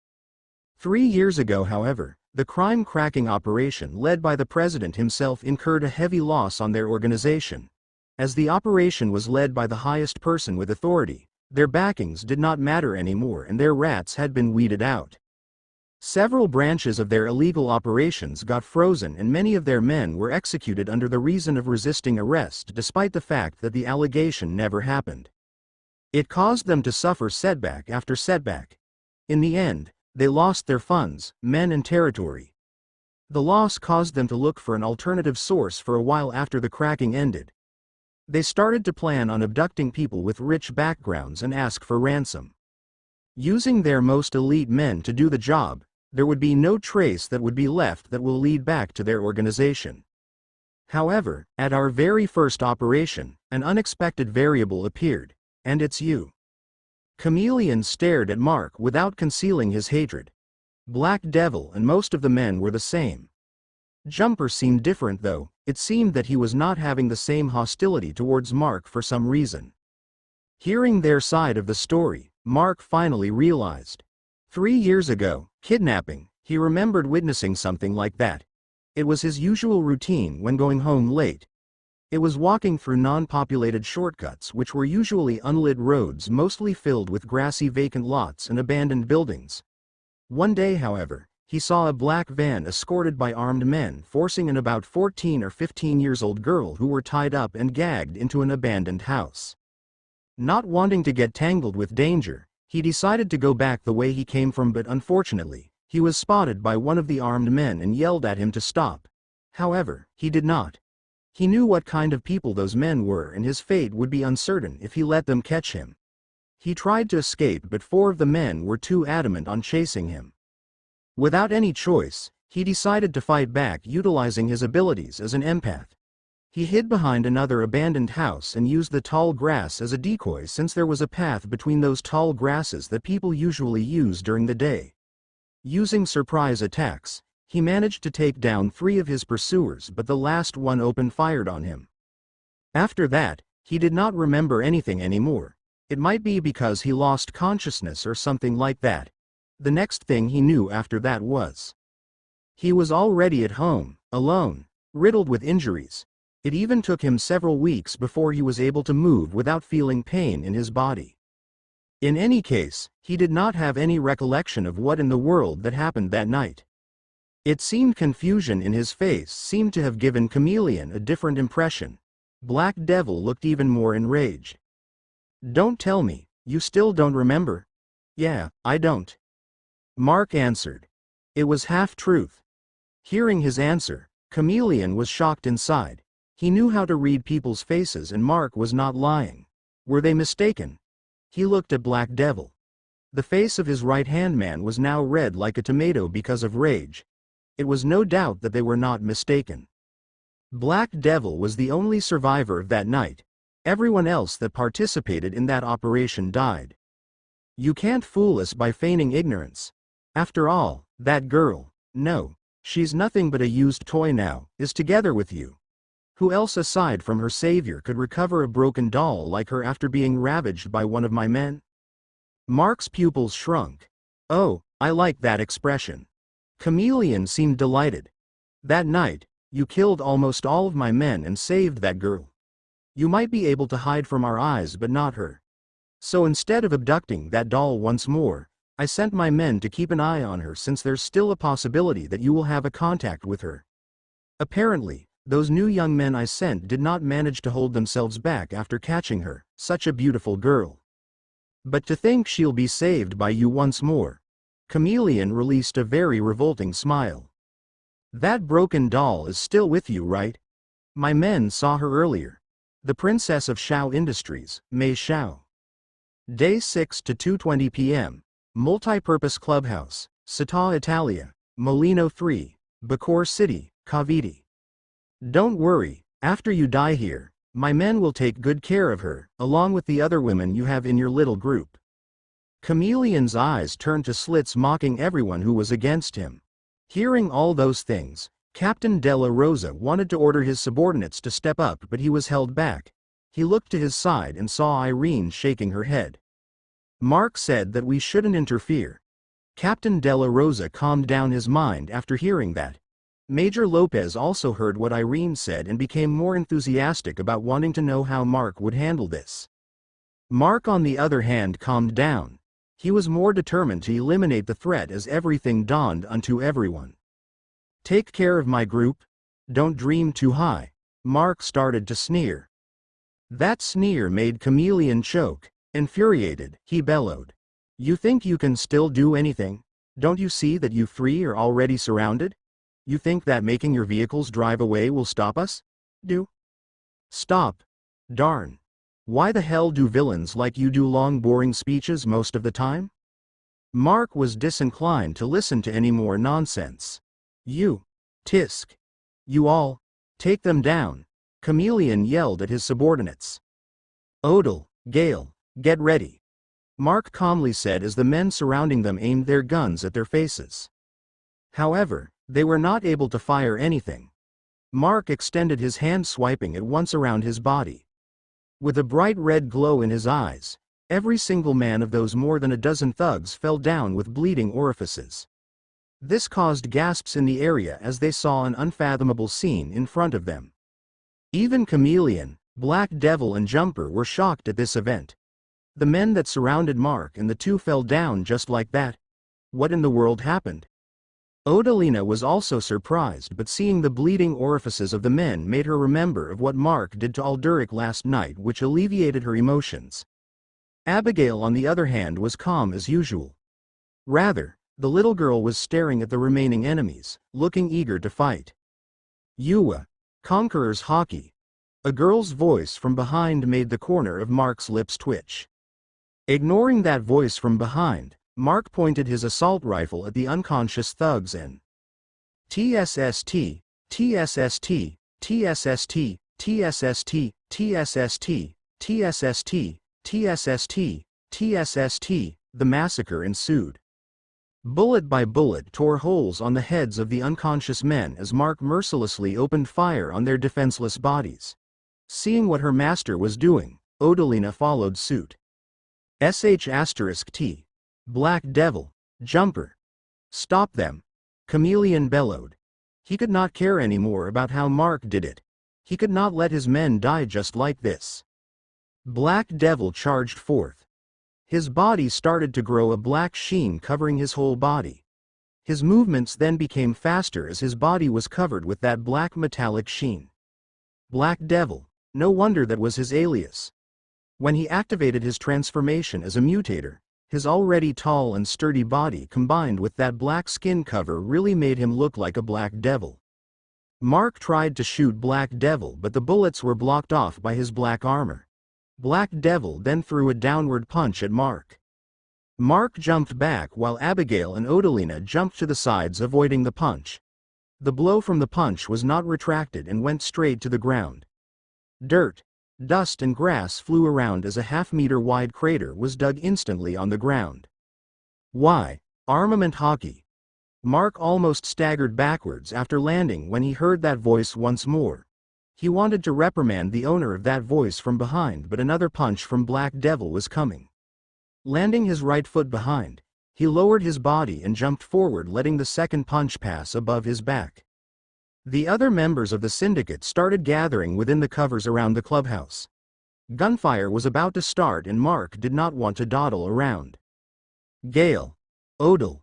3 years ago, however, the crime-cracking operation led by the president himself incurred a heavy loss on their organization. As the operation was led by the highest person with authority, their backings did not matter anymore and their rats had been weeded out. Several branches of their illegal operations got frozen and many of their men were executed under the reason of resisting arrest despite the fact that the allegation never happened. It caused them to suffer setback after setback. In the end, they lost their funds, men and territory. The loss caused them to look for an alternative source for a while after the cracking ended. They started to plan on abducting people with rich backgrounds and ask for ransom. Using their most elite men to do the job, there would be no trace that would be left that will lead back to their organization. However, at our very first operation, an unexpected variable appeared. And it's you. Chameleon stared at Mark without concealing his hatred. Black Devil and most of the men were the same. Jumper seemed different though. It seemed that he was not having the same hostility towards Mark for some reason. Hearing their side of the story, Mark finally realized. 3 years ago, kidnapping, he remembered witnessing something like that. It was his usual routine when going home late. It was walking through non-populated shortcuts which were usually unlit roads mostly filled with grassy vacant lots and abandoned buildings. One day, however, he saw a black van escorted by armed men forcing an about 14 or 15 years old girl who were tied up and gagged into an abandoned house. Not wanting to get tangled with danger, he decided to go back the way he came from, but unfortunately, he was spotted by one of the armed men and yelled at him to stop. However, he did not. He knew what kind of people those men were and his fate would be uncertain if he let them catch him. He tried to escape, but 4 of the men were too adamant on chasing him. Without any choice, he decided to fight back utilizing his abilities as an empath. He hid behind another abandoned house and used the tall grass as a decoy since there was a path between those tall grasses that people usually use during the day. Using surprise attacks, he managed to take down 3 of his pursuers, but the last one opened fire on him. After that, He did not remember anything anymore. It might be because he lost consciousness or something like that. The next thing he knew after that was he was already at home, alone, riddled with injuries. It even took him several weeks before he was able to move without feeling pain in his body. In any case, he did not have any recollection of what in the world that happened that night. It seemed confusion in his face seemed to have given Chameleon a different impression. Black Devil looked even more enraged. "Don't tell me, you still don't remember?" "Yeah, I don't," Mark answered. It was half-truth. Hearing his answer, Chameleon was shocked inside. He knew how to read people's faces and Mark was not lying. Were they mistaken? He looked at Black Devil. The face of his right-hand man was now red like a tomato because of rage. It was no doubt that they were not mistaken. Black Devil was the only survivor of that night. Everyone else that participated in that operation died. You can't fool us by feigning ignorance. After all, that girl, no, she's nothing but a used toy now, is together with you. Who else aside from her savior could recover a broken doll like her after being ravaged by one of my men? Mark's pupils shrunk. Oh, I like that expression. Chameleon seemed delighted. That night, you killed almost all of my men and saved that girl. You might be able to hide from our eyes but not her. So instead of abducting that doll once more, I sent my men to keep an eye on her since there's still a possibility that you will have a contact with her. Apparently, those new young men I sent did not manage to hold themselves back after catching her, such a beautiful girl. But to think she'll be saved by you once more. Chameleon released a very revolting smile. That broken doll is still with you, right? My men saw her earlier. The Princess of Shao Industries, Mei Shao. Day 6 to 2:20 p.m. Multipurpose Clubhouse, Città Italia, Molino 3, Bacoor City, Cavite. Don't worry, after you die here, my men will take good care of her, along with the other women you have in your little group. Chameleon's eyes turned to slits mocking everyone who was against him. Hearing all those things, Captain Della Rosa wanted to order his subordinates to step up but he was held back. He looked to his side and saw Irene shaking her head. Mark said that we shouldn't interfere. Captain Della Rosa calmed down his mind after hearing that. Major Lopez also heard what Irene said and became more enthusiastic about wanting to know how Mark would handle this. Mark on the other hand calmed down. He was more determined to eliminate the threat as everything dawned unto everyone. Take care of my group. Don't dream too high. Mark started to sneer. That sneer made Chameleon choke. Infuriated, he bellowed. You think you can still do anything? Don't you see that you three are already surrounded? You think that making your vehicles drive away will stop us? Stop. Darn. Why the hell do villains like you do long boring speeches most of the time? Mark was disinclined to listen to any more nonsense. You. Tisk. You all. Take them down. Chameleon yelled at his subordinates. Odal, Gale, get ready. Mark calmly said as the men surrounding them aimed their guns at their faces. However, they were not able to fire anything. Mark extended his hand swiping at once around his body. With a bright red glow in his eyes, every single man of those more than a dozen thugs fell down with bleeding orifices. This caused gasps in the area as they saw an unfathomable scene in front of them. Even Chameleon, Black Devil and Jumper were shocked at this event. The men that surrounded Mark and the two fell down just like that. What in the world happened? Odalina was also surprised, but seeing the bleeding orifices of the men made her remember of what Mark did to Alduric last night, which alleviated her emotions. Abigail on the other hand was calm as usual. Rather, the little girl was staring at the remaining enemies, looking eager to fight. Yua. Conqueror's hockey. A girl's voice from behind made the corner of Mark's lips twitch. Ignoring that voice from behind, Mark pointed his assault rifle at the unconscious thugs and TSST, TSST, TSST, TSST, TSST, TSST, TSST, TSST, the massacre ensued. Bullet by bullet tore holes on the heads of the unconscious men as Mark mercilessly opened fire on their defenseless bodies. Seeing what her master was doing, Odalina followed suit. *T. Black Devil, Jumper. Stop them. Chameleon bellowed. He could not care anymore about how Mark did it. He could not let his men die just like this. Black Devil charged forth. His body started to grow a black sheen covering his whole body. His movements then became faster as his body was covered with that black metallic sheen. Black Devil, no wonder that was his alias. When he activated his transformation as a mutator, his already tall and sturdy body combined with that black skin cover really made him look like a black devil. Mark tried to shoot Black Devil, but the bullets were blocked off by his black armor. Black Devil then threw a downward punch at Mark. Mark jumped back while Abigail and Odalina jumped to the sides, avoiding the punch. The blow from the punch was not retracted and went straight to the ground. Dirt, dust and grass flew around as a half-meter wide crater was dug instantly on the ground. Why, armament hockey! Mark almost staggered backwards after landing when he heard that voice once more. He wanted to reprimand the owner of that voice from behind, but another punch from Black Devil was coming. Landing his right foot behind, he lowered his body and jumped forward, letting the second punch pass above his back. The other members of the syndicate started gathering within the covers around the clubhouse. Gunfire was about to start and Mark did not want to dawdle around. Gale, Odal,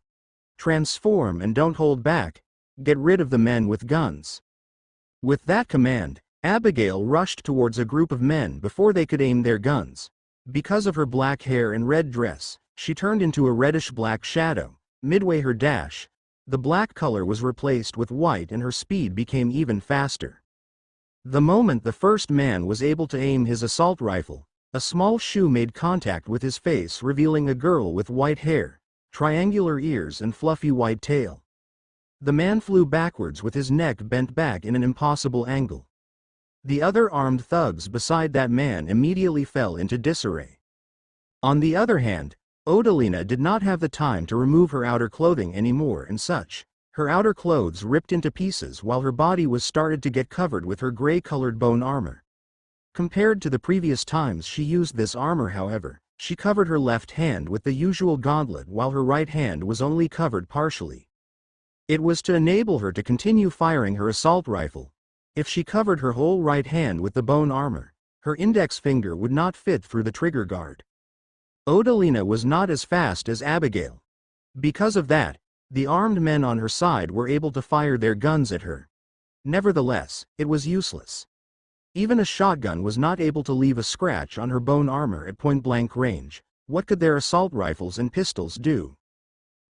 transform and don't hold back, get rid of the men with guns. With that command, Abigail rushed towards a group of men before they could aim their guns. Because of her black hair and red dress, she turned into a reddish-black shadow. Midway her dash, the black color was replaced with white and her speed became even faster. The moment the first man was able to aim his assault rifle, a small shoe made contact with his face, revealing a girl with white hair, triangular ears and fluffy white tail. The man flew backwards with his neck bent back in an impossible angle. The other armed thugs beside that man immediately fell into disarray. On the other hand, Odalina did not have the time to remove her outer clothing anymore and such. Her outer clothes ripped into pieces while her body was started to get covered with her gray-colored bone armor. Compared to the previous times she used this armor, however, she covered her left hand with the usual gauntlet while her right hand was only covered partially. It was to enable her to continue firing her assault rifle. If she covered her whole right hand with the bone armor, her index finger would not fit through the trigger guard. Odalina was not as fast as Abigail. Because of that, the armed men on her side were able to fire their guns at her. Nevertheless, it was useless. Even a shotgun was not able to leave a scratch on her bone armor at point-blank range. What could their assault rifles and pistols do?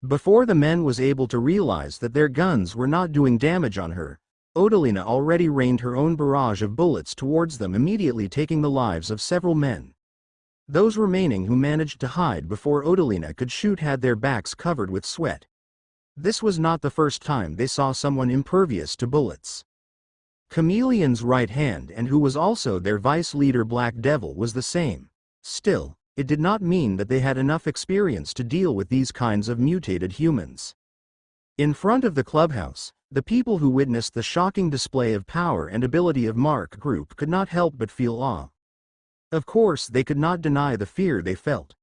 Before the men was able to realize that their guns were not doing damage on her, Odalina already rained her own barrage of bullets towards them, immediately taking the lives of several men. Those remaining who managed to hide before Odalina could shoot had their backs covered with sweat. This was not the first time they saw someone impervious to bullets. Chameleon's right hand, and who was also their vice leader Black Devil, was the same. Still, it did not mean that they had enough experience to deal with these kinds of mutated humans. In front of the clubhouse, the people who witnessed the shocking display of power and ability of Mark Group could not help but feel awe. Of course, they could not deny the fear they felt.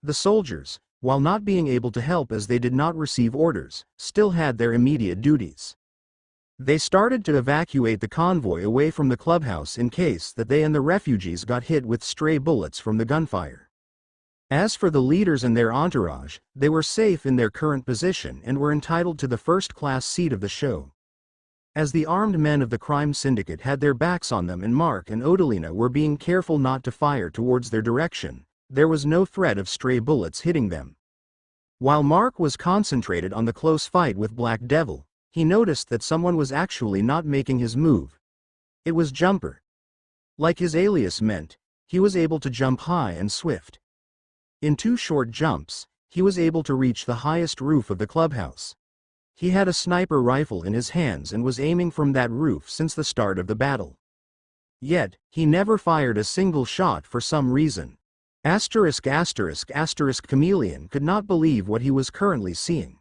The soldiers, while not being able to help as they did not receive orders, still had their immediate duties. They started to evacuate the convoy away from the clubhouse in case that they and the refugees got hit with stray bullets from the gunfire. As for the leaders and their entourage, they were safe in their current position and were entitled to the first-class seat of the show. As the armed men of the crime syndicate had their backs on them and Mark and Odalina were being careful not to fire towards their direction, there was no threat of stray bullets hitting them. While Mark was concentrated on the close fight with Black Devil, he noticed that someone was actually not making his move. It was Jumper. Like his alias meant, he was able to jump high and swift. In 2 short jumps, he was able to reach the highest roof of the clubhouse. He had a sniper rifle in his hands and was aiming from that roof since the start of the battle. Yet, he never fired a single shot for some reason. Chameleon could not believe what he was currently seeing.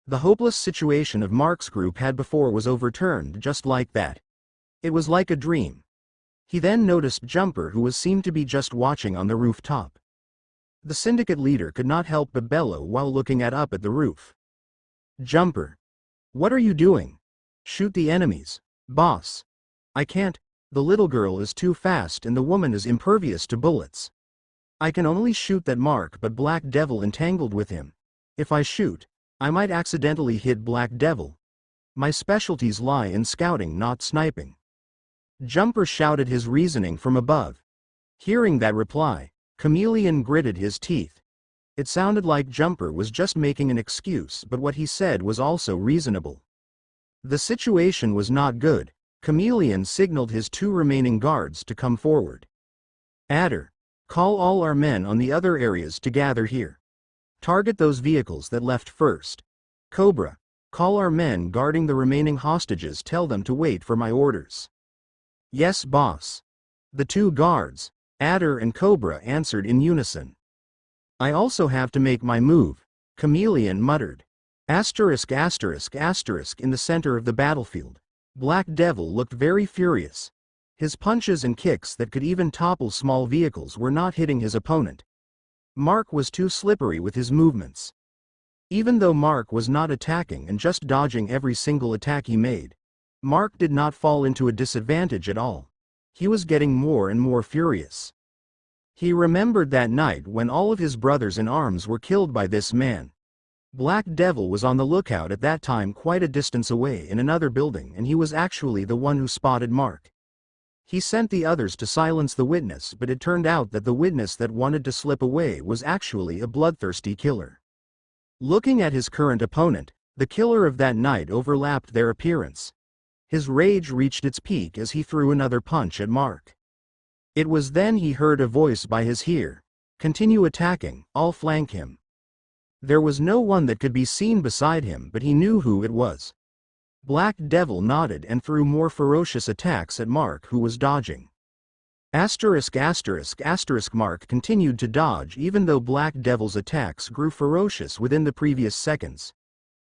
The hopeless situation of Mark's group had before was overturned just like that. It was like a dream. He then noticed Jumper, who seemed to be just watching on the rooftop. The syndicate leader could not help but bellow while looking up at the roof. "Jumper! What are you doing? Shoot the enemies, boss." "I can't. The little girl is too fast and the woman is impervious to bullets. I can only shoot that mark, but Black Devil entangled with him. If I shoot, I might accidentally hit Black Devil. My specialties lie in scouting, not sniping." Jumper shouted his reasoning from above. Hearing that reply, Chameleon gritted his teeth. It sounded like Jumper was just making an excuse, but what he said was also reasonable. The situation was not good. Chameleon signaled his 2 remaining guards to come forward. "Adder, call all our men on the other areas to gather here. Target those vehicles that left first. Cobra, call our men guarding the remaining hostages, tell them to wait for my orders." "Yes, boss." The 2 guards, Adder and Cobra, answered in unison. "I also have to make my move," Chameleon muttered. Asterisk asterisk asterisk in the center of the battlefield, Black Devil looked very furious. His punches and kicks that could even topple small vehicles were not hitting his opponent. Mark was too slippery with his movements. Even though Mark was not attacking and just dodging every single attack he made, Mark did not fall into a disadvantage at all. He was getting more and more furious. He remembered that night when all of his brothers in arms were killed by this man. Black Devil was on the lookout at that time quite a distance away in another building, and he was actually the one who spotted Mark. He sent the others to silence the witness, but it turned out that the witness that wanted to slip away was actually a bloodthirsty killer. Looking at his current opponent, the killer of that night overlapped their appearance. His rage reached its peak as he threw another punch at Mark. It was then he heard a voice by his ear. "Continue attacking, I'll flank him." There was no one that could be seen beside him, but he knew who it was. Black Devil nodded and threw more ferocious attacks at Mark, who was dodging. Asterisk asterisk asterisk Mark continued to dodge even though Black Devil's attacks grew ferocious within the previous seconds.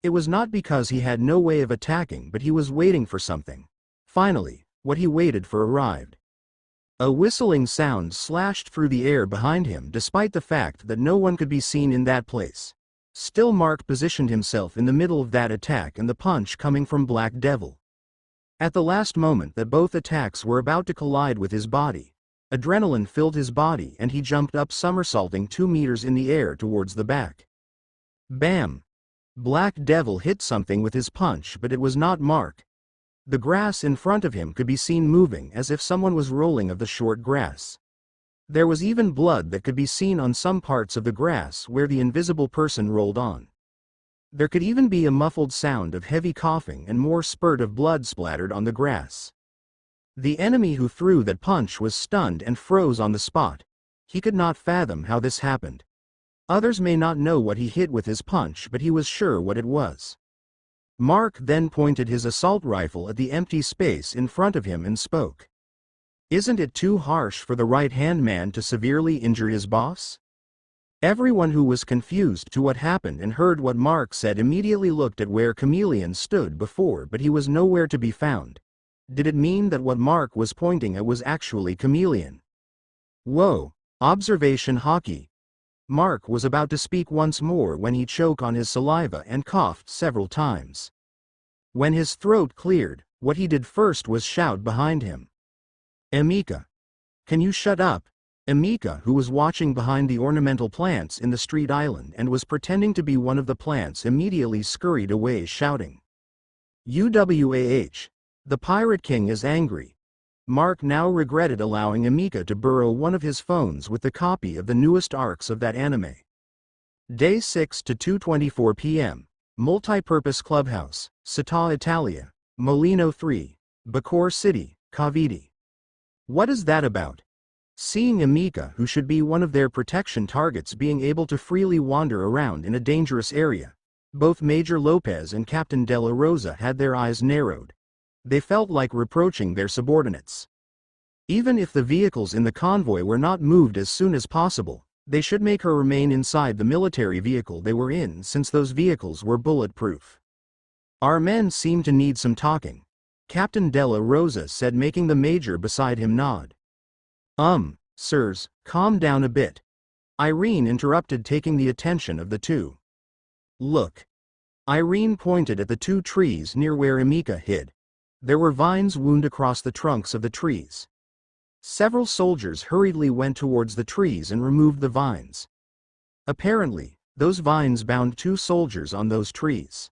It was not because he had no way of attacking, but he was waiting for something. Finally, what he waited for arrived. A whistling sound slashed through the air behind him despite the fact that no one could be seen in that place. Still, Mark positioned himself in the middle of that attack and the punch coming from Black Devil. At the last moment that both attacks were about to collide with his body, adrenaline filled his body and he jumped up, somersaulting 2 meters in the air towards the back. Bam! Black Devil hit something with his punch, but it was not Mark. The grass in front of him could be seen moving as if someone was rolling of the short grass. There was even blood that could be seen on some parts of the grass where the invisible person rolled on. There could even be a muffled sound of heavy coughing and more spurt of blood splattered on the grass. The enemy who threw that punch was stunned and froze on the spot. He could not fathom how this happened. Others may not know what he hit with his punch, but he was sure what it was. Mark then pointed his assault rifle at the empty space in front of him and spoke. "Isn't it too harsh for the right-hand man to severely injure his boss?" Everyone who was confused to what happened and heard what Mark said immediately looked at where Chameleon stood before, but he was nowhere to be found. Did it mean that what Mark was pointing at was actually Chameleon? Whoa! Observation hockey. Mark was about to speak once more when he choked on his saliva and coughed several times. When his throat cleared, what he did first was shout behind him. "Emika! Can you shut up?" Emika, who was watching behind the ornamental plants in the street island and was pretending to be one of the plants, immediately scurried away shouting. "UWAH! The Pirate King is angry." Mark now regretted allowing Emika to borrow one of his phones with the copy of the newest arcs of that anime. Day 6 to 2:24 p.m. Multipurpose Clubhouse, Città Italia, Molino 3, Bacor City, Cavite. What is that about? Seeing Emika, who should be one of their protection targets, being able to freely wander around in a dangerous area, both Major Lopez and Captain De La Rosa had their eyes narrowed. They felt like reproaching their subordinates. Even if the vehicles in the convoy were not moved as soon as possible, they should make her remain inside the military vehicle they were in, since those vehicles were bulletproof. "Our men seem to need some talking. Captain Della Rosa said, making the major beside him nod. Sirs, calm down a bit. Irene interrupted, taking the attention of the two. Look. Irene pointed at the two trees near where Emika hid. There were vines wound across the trunks of the trees. Several soldiers hurriedly went towards the trees and removed the vines. Apparently, those vines bound 2 soldiers on those trees.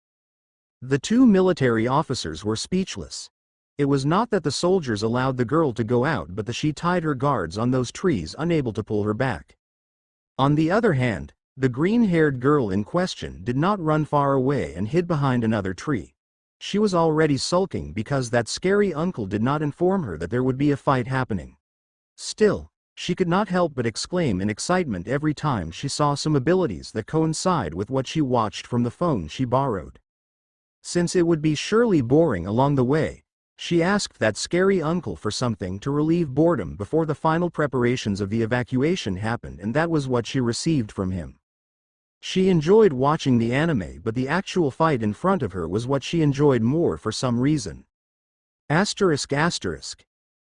The 2 military officers were speechless. It was not that the soldiers allowed the girl to go out, but that she tied her guards on those trees, unable to pull her back. On the other hand, the green-haired girl in question did not run far away and hid behind another tree. She was already sulking because that scary uncle did not inform her that there would be a fight happening. Still, she could not help but exclaim in excitement every time she saw some abilities that coincide with what she watched from the phone she borrowed. Since it would be surely boring along the way, she asked that scary uncle for something to relieve boredom before the final preparations of the evacuation happened, and that was what she received from him. She enjoyed watching the anime, but the actual fight in front of her was what she enjoyed more for some reason.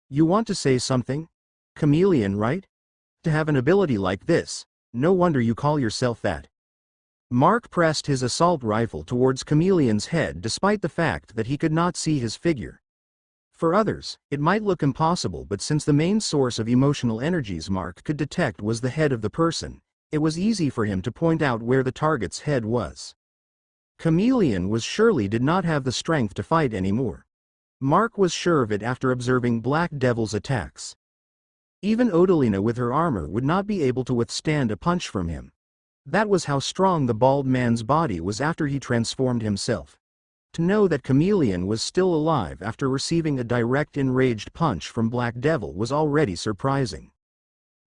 You want to say something? Chameleon, right? To have an ability like this, no wonder you call yourself that. Mark pressed his assault rifle towards Chameleon's head despite the fact that he could not see his figure. For others, it might look impossible, but since the main source of emotional energies Mark could detect was the head of the person, it was easy for him to point out where the target's head was. Chameleon did not have the strength to fight anymore. Mark was sure of it after observing Black Devil's attacks. Even Odalina with her armor would not be able to withstand a punch from him. That was how strong the bald man's body was after he transformed himself. To know that Chameleon was still alive after receiving a direct enraged punch from Black Devil was already surprising.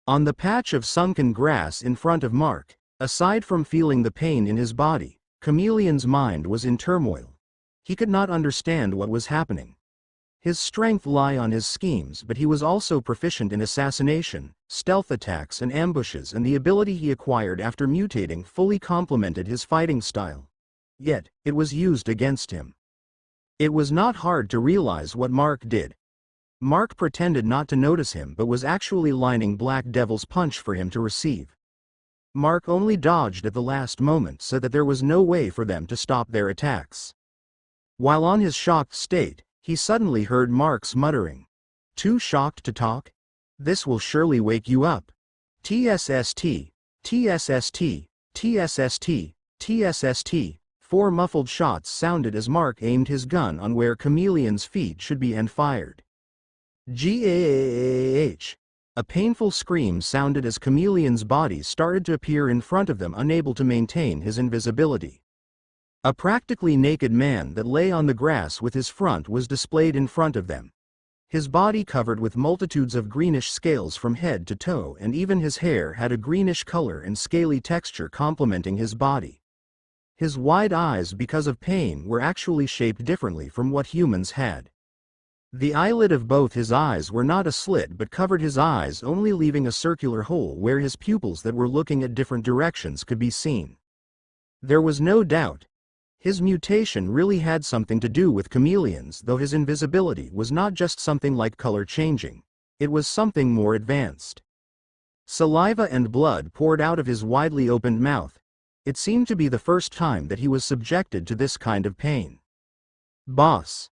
On the patch of sunken grass in front of Mark, aside from feeling the pain in his body, Chameleon's mind was in turmoil. He could not understand what was happening. His strength lay on his schemes, but he was also proficient in assassination, stealth attacks and ambushes, and the ability he acquired after mutating fully complemented his fighting style. Yet, it was used against him. It was not hard to realize what Mark did. Mark pretended not to notice him but was actually lining Black Devil's punch for him to receive. Mark only dodged at the last moment so that there was no way for them to stop their attacks. While on his shocked state, he suddenly heard Mark's muttering. Too shocked to talk? This will surely wake you up. TSST, TSST, TSST, TSST. 4 muffled shots sounded as Mark aimed his gun on where Chameleon's feet should be and fired. Gaah! A painful scream sounded as Chameleon's body started to appear in front of them, unable to maintain his invisibility. A practically naked man that lay on the grass with his front was displayed in front of them. His body covered with multitudes of greenish scales from head to toe, and even his hair had a greenish color and scaly texture complementing his body. His wide eyes, because of pain, were actually shaped differently from what humans had. The eyelid of both his eyes were not a slit but covered his eyes, only leaving a circular hole where his pupils that were looking at different directions could be seen. There was no doubt. His mutation really had something to do with chameleons, though his invisibility was not just something like color changing. It was something more advanced. Saliva and blood poured out of his widely opened mouth. It seemed to be the first time that he was subjected to this kind of pain. Boss!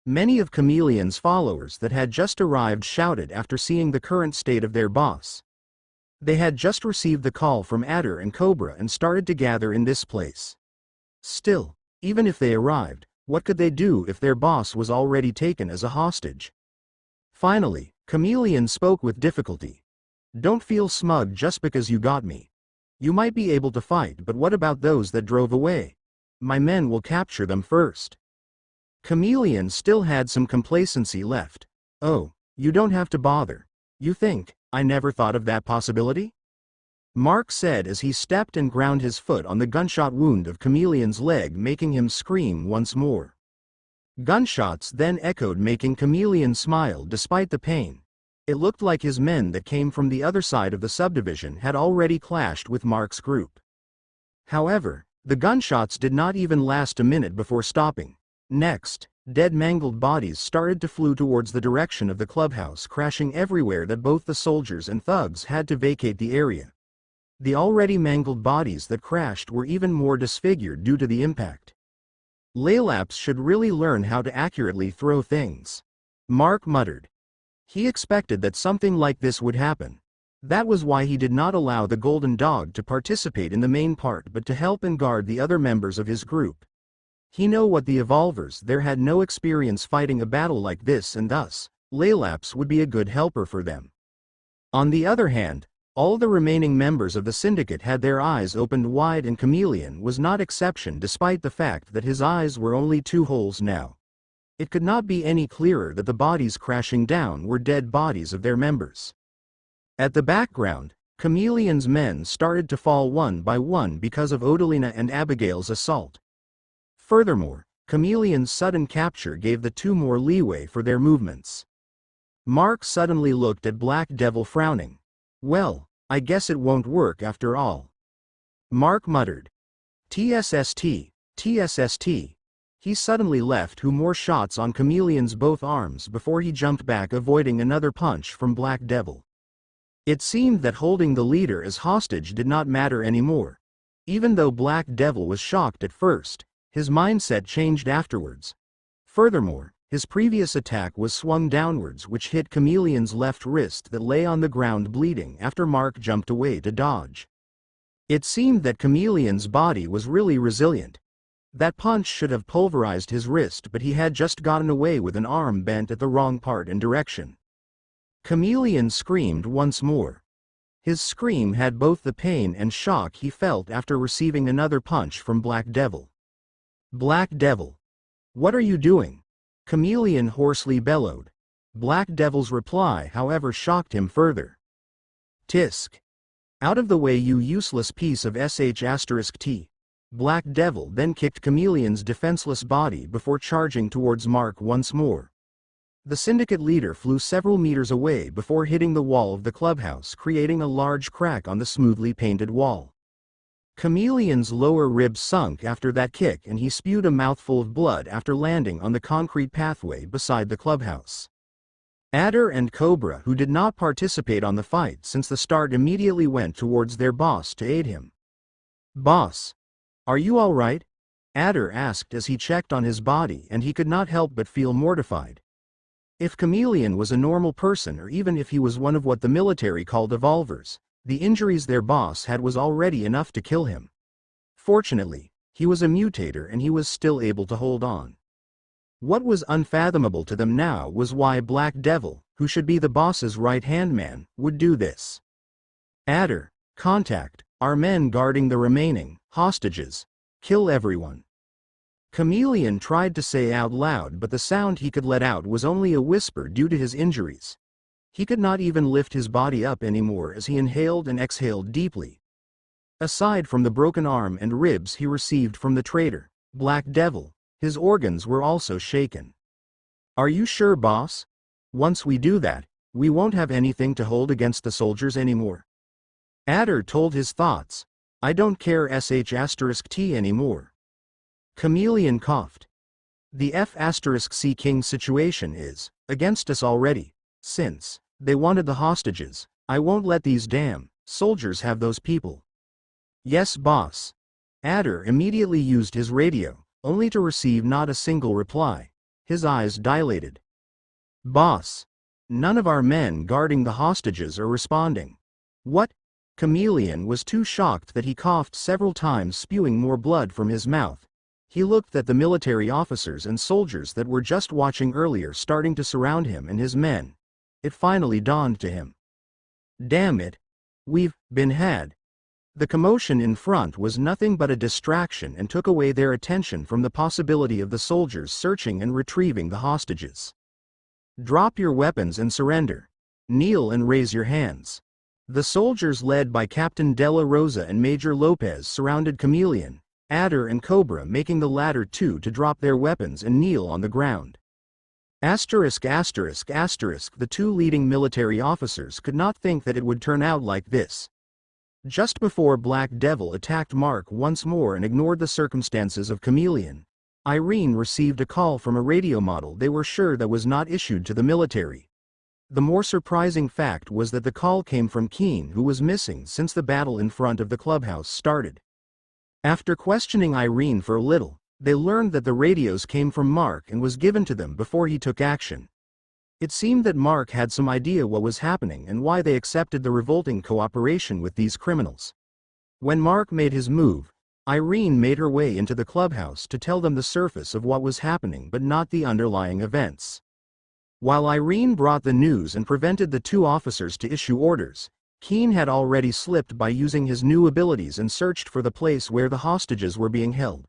Many of Chameleon's followers that had just arrived shouted after seeing the current state of their boss. They had just received the call from Adder and Cobra and started to gather in this place. Still, even if they arrived, what could they do if their boss was already taken as a hostage? Finally, Chameleon spoke with difficulty. Don't feel smug just because you got me. You might be able to fight, but what about those that drove away? My men will capture them first. Chameleon still had some complacency left. Oh, you don't have to bother. You think, I never thought of that possibility? Mark said as he stepped and ground his foot on the gunshot wound of Chameleon's leg, making him scream once more. Gunshots then echoed, making Chameleon smile despite the pain. It looked like his men that came from the other side of the subdivision had already clashed with Mark's group. However, the gunshots did not even last a minute before stopping. Next, Dead mangled bodies started to flew towards the direction of the clubhouse, crashing everywhere that both the soldiers and thugs had to vacate the area. The already mangled bodies that crashed were even more disfigured due to the impact. Laylaps should really learn how to accurately throw things. Mark muttered. He expected that something like this would happen. That was why he did not allow the golden dog to participate in the main part but to help and guard the other members of his group. He knew what the evolvers there had no experience fighting a battle like this, and thus, Laylaps would be a good helper for them. On the other hand, all the remaining members of the syndicate had their eyes opened wide, and Chameleon was not exception despite the fact that his eyes were only 2 holes now. It could not be any clearer that the bodies crashing down were dead bodies of their members. At the background, Chameleon's men started to fall one by one because of Odalina and Abigail's assault. Furthermore, Chameleon's sudden capture gave the 2 more leeway for their movements. Mark suddenly looked at Black Devil, frowning. Well, I guess it won't work after all. Mark muttered. TSST, TSST. He suddenly left 2 more shots on Chameleon's both arms before he jumped back, avoiding another punch from Black Devil. It seemed that holding the leader as hostage did not matter anymore. Even though Black Devil was shocked at first, his mindset changed afterwards. Furthermore, his previous attack was swung downwards, which hit Chameleon's left wrist that lay on the ground bleeding after Mark jumped away to dodge. It seemed that Chameleon's body was really resilient. That punch should have pulverized his wrist, but he had just gotten away with an arm bent at the wrong part and direction. Chameleon screamed once more. His scream had both the pain and shock he felt after receiving another punch from Black Devil. Black Devil. What are you doing? Chameleon hoarsely bellowed. Black Devil's reply, however, shocked him further. Tisk. Out of the way, you useless piece of sh*t. Black Devil then kicked Chameleon's defenseless body before charging towards Mark once more. The syndicate leader flew several meters away before hitting the wall of the clubhouse, creating a large crack on the smoothly painted wall. Chameleon's lower ribs sunk after that kick, and he spewed a mouthful of blood after landing on the concrete pathway beside the clubhouse. Adder and Cobra, who did not participate on the fight since the start, immediately went towards their boss to aid him. Boss, are you all right? Adder asked as he checked on his body, and he could not help but feel mortified. If Chameleon was a normal person, or even if he was one of what the military called evolvers, the injuries their boss had was already enough to kill him. Fortunately, he was a mutator and he was still able to hold on. What was unfathomable to them now was why Black Devil, who should be the boss's right-hand man, would do this. Adder, contact our men guarding the remaining hostages. Kill everyone. Chameleon tried to say out loud, but the sound he could let out was only a whisper due to his injuries. He could not even lift his body up anymore as he inhaled and exhaled deeply. Aside from the broken arm and ribs he received from the traitor, Black Devil, his organs were also shaken. Are you sure, boss? Once we do that, we won't have anything to hold against the soldiers anymore. Adder told his thoughts. I don't care sh*t anymore. Chameleon coughed. The f*c king situation is against us already. Since they wanted the hostages, I won't let these damn soldiers have those people. Yes, boss. Adder immediately used his radio, only to receive not a single reply. His eyes dilated. Boss. None of our men guarding the hostages are responding. What? Chameleon was too shocked that he coughed several times, spewing more blood from his mouth. He looked at the military officers and soldiers that were just watching earlier starting to surround him and his men. It finally dawned to him. Damn it. We've been had. The commotion in front was nothing but a distraction and took away their attention from the possibility of the soldiers searching and retrieving the hostages. Drop your weapons and surrender. Kneel and raise your hands. The soldiers led by Captain Della Rosa and Major Lopez surrounded Chameleon, Adder and Cobra, making the latter two to drop their weapons and kneel on the ground. The 2 leading military officers could not think that it would turn out like this. Just before Black Devil attacked Mark once more and ignored the circumstances of Chameleon, Irene received a call from a radio model they were sure that was not issued to the military. The more surprising fact was that the call came from Keen, who was missing since the battle in front of the clubhouse started. After questioning Irene for a little, they learned that the radios came from Mark and was given to them before he took action. It seemed that Mark had some idea what was happening and why they accepted the revolting cooperation with these criminals. When Mark made his move, Irene made her way into the clubhouse to tell them the surface of what was happening but not the underlying events. While Irene brought the news and prevented the two officers to issue orders, Keen had already slipped by using his new abilities and searched for the place where the hostages were being held.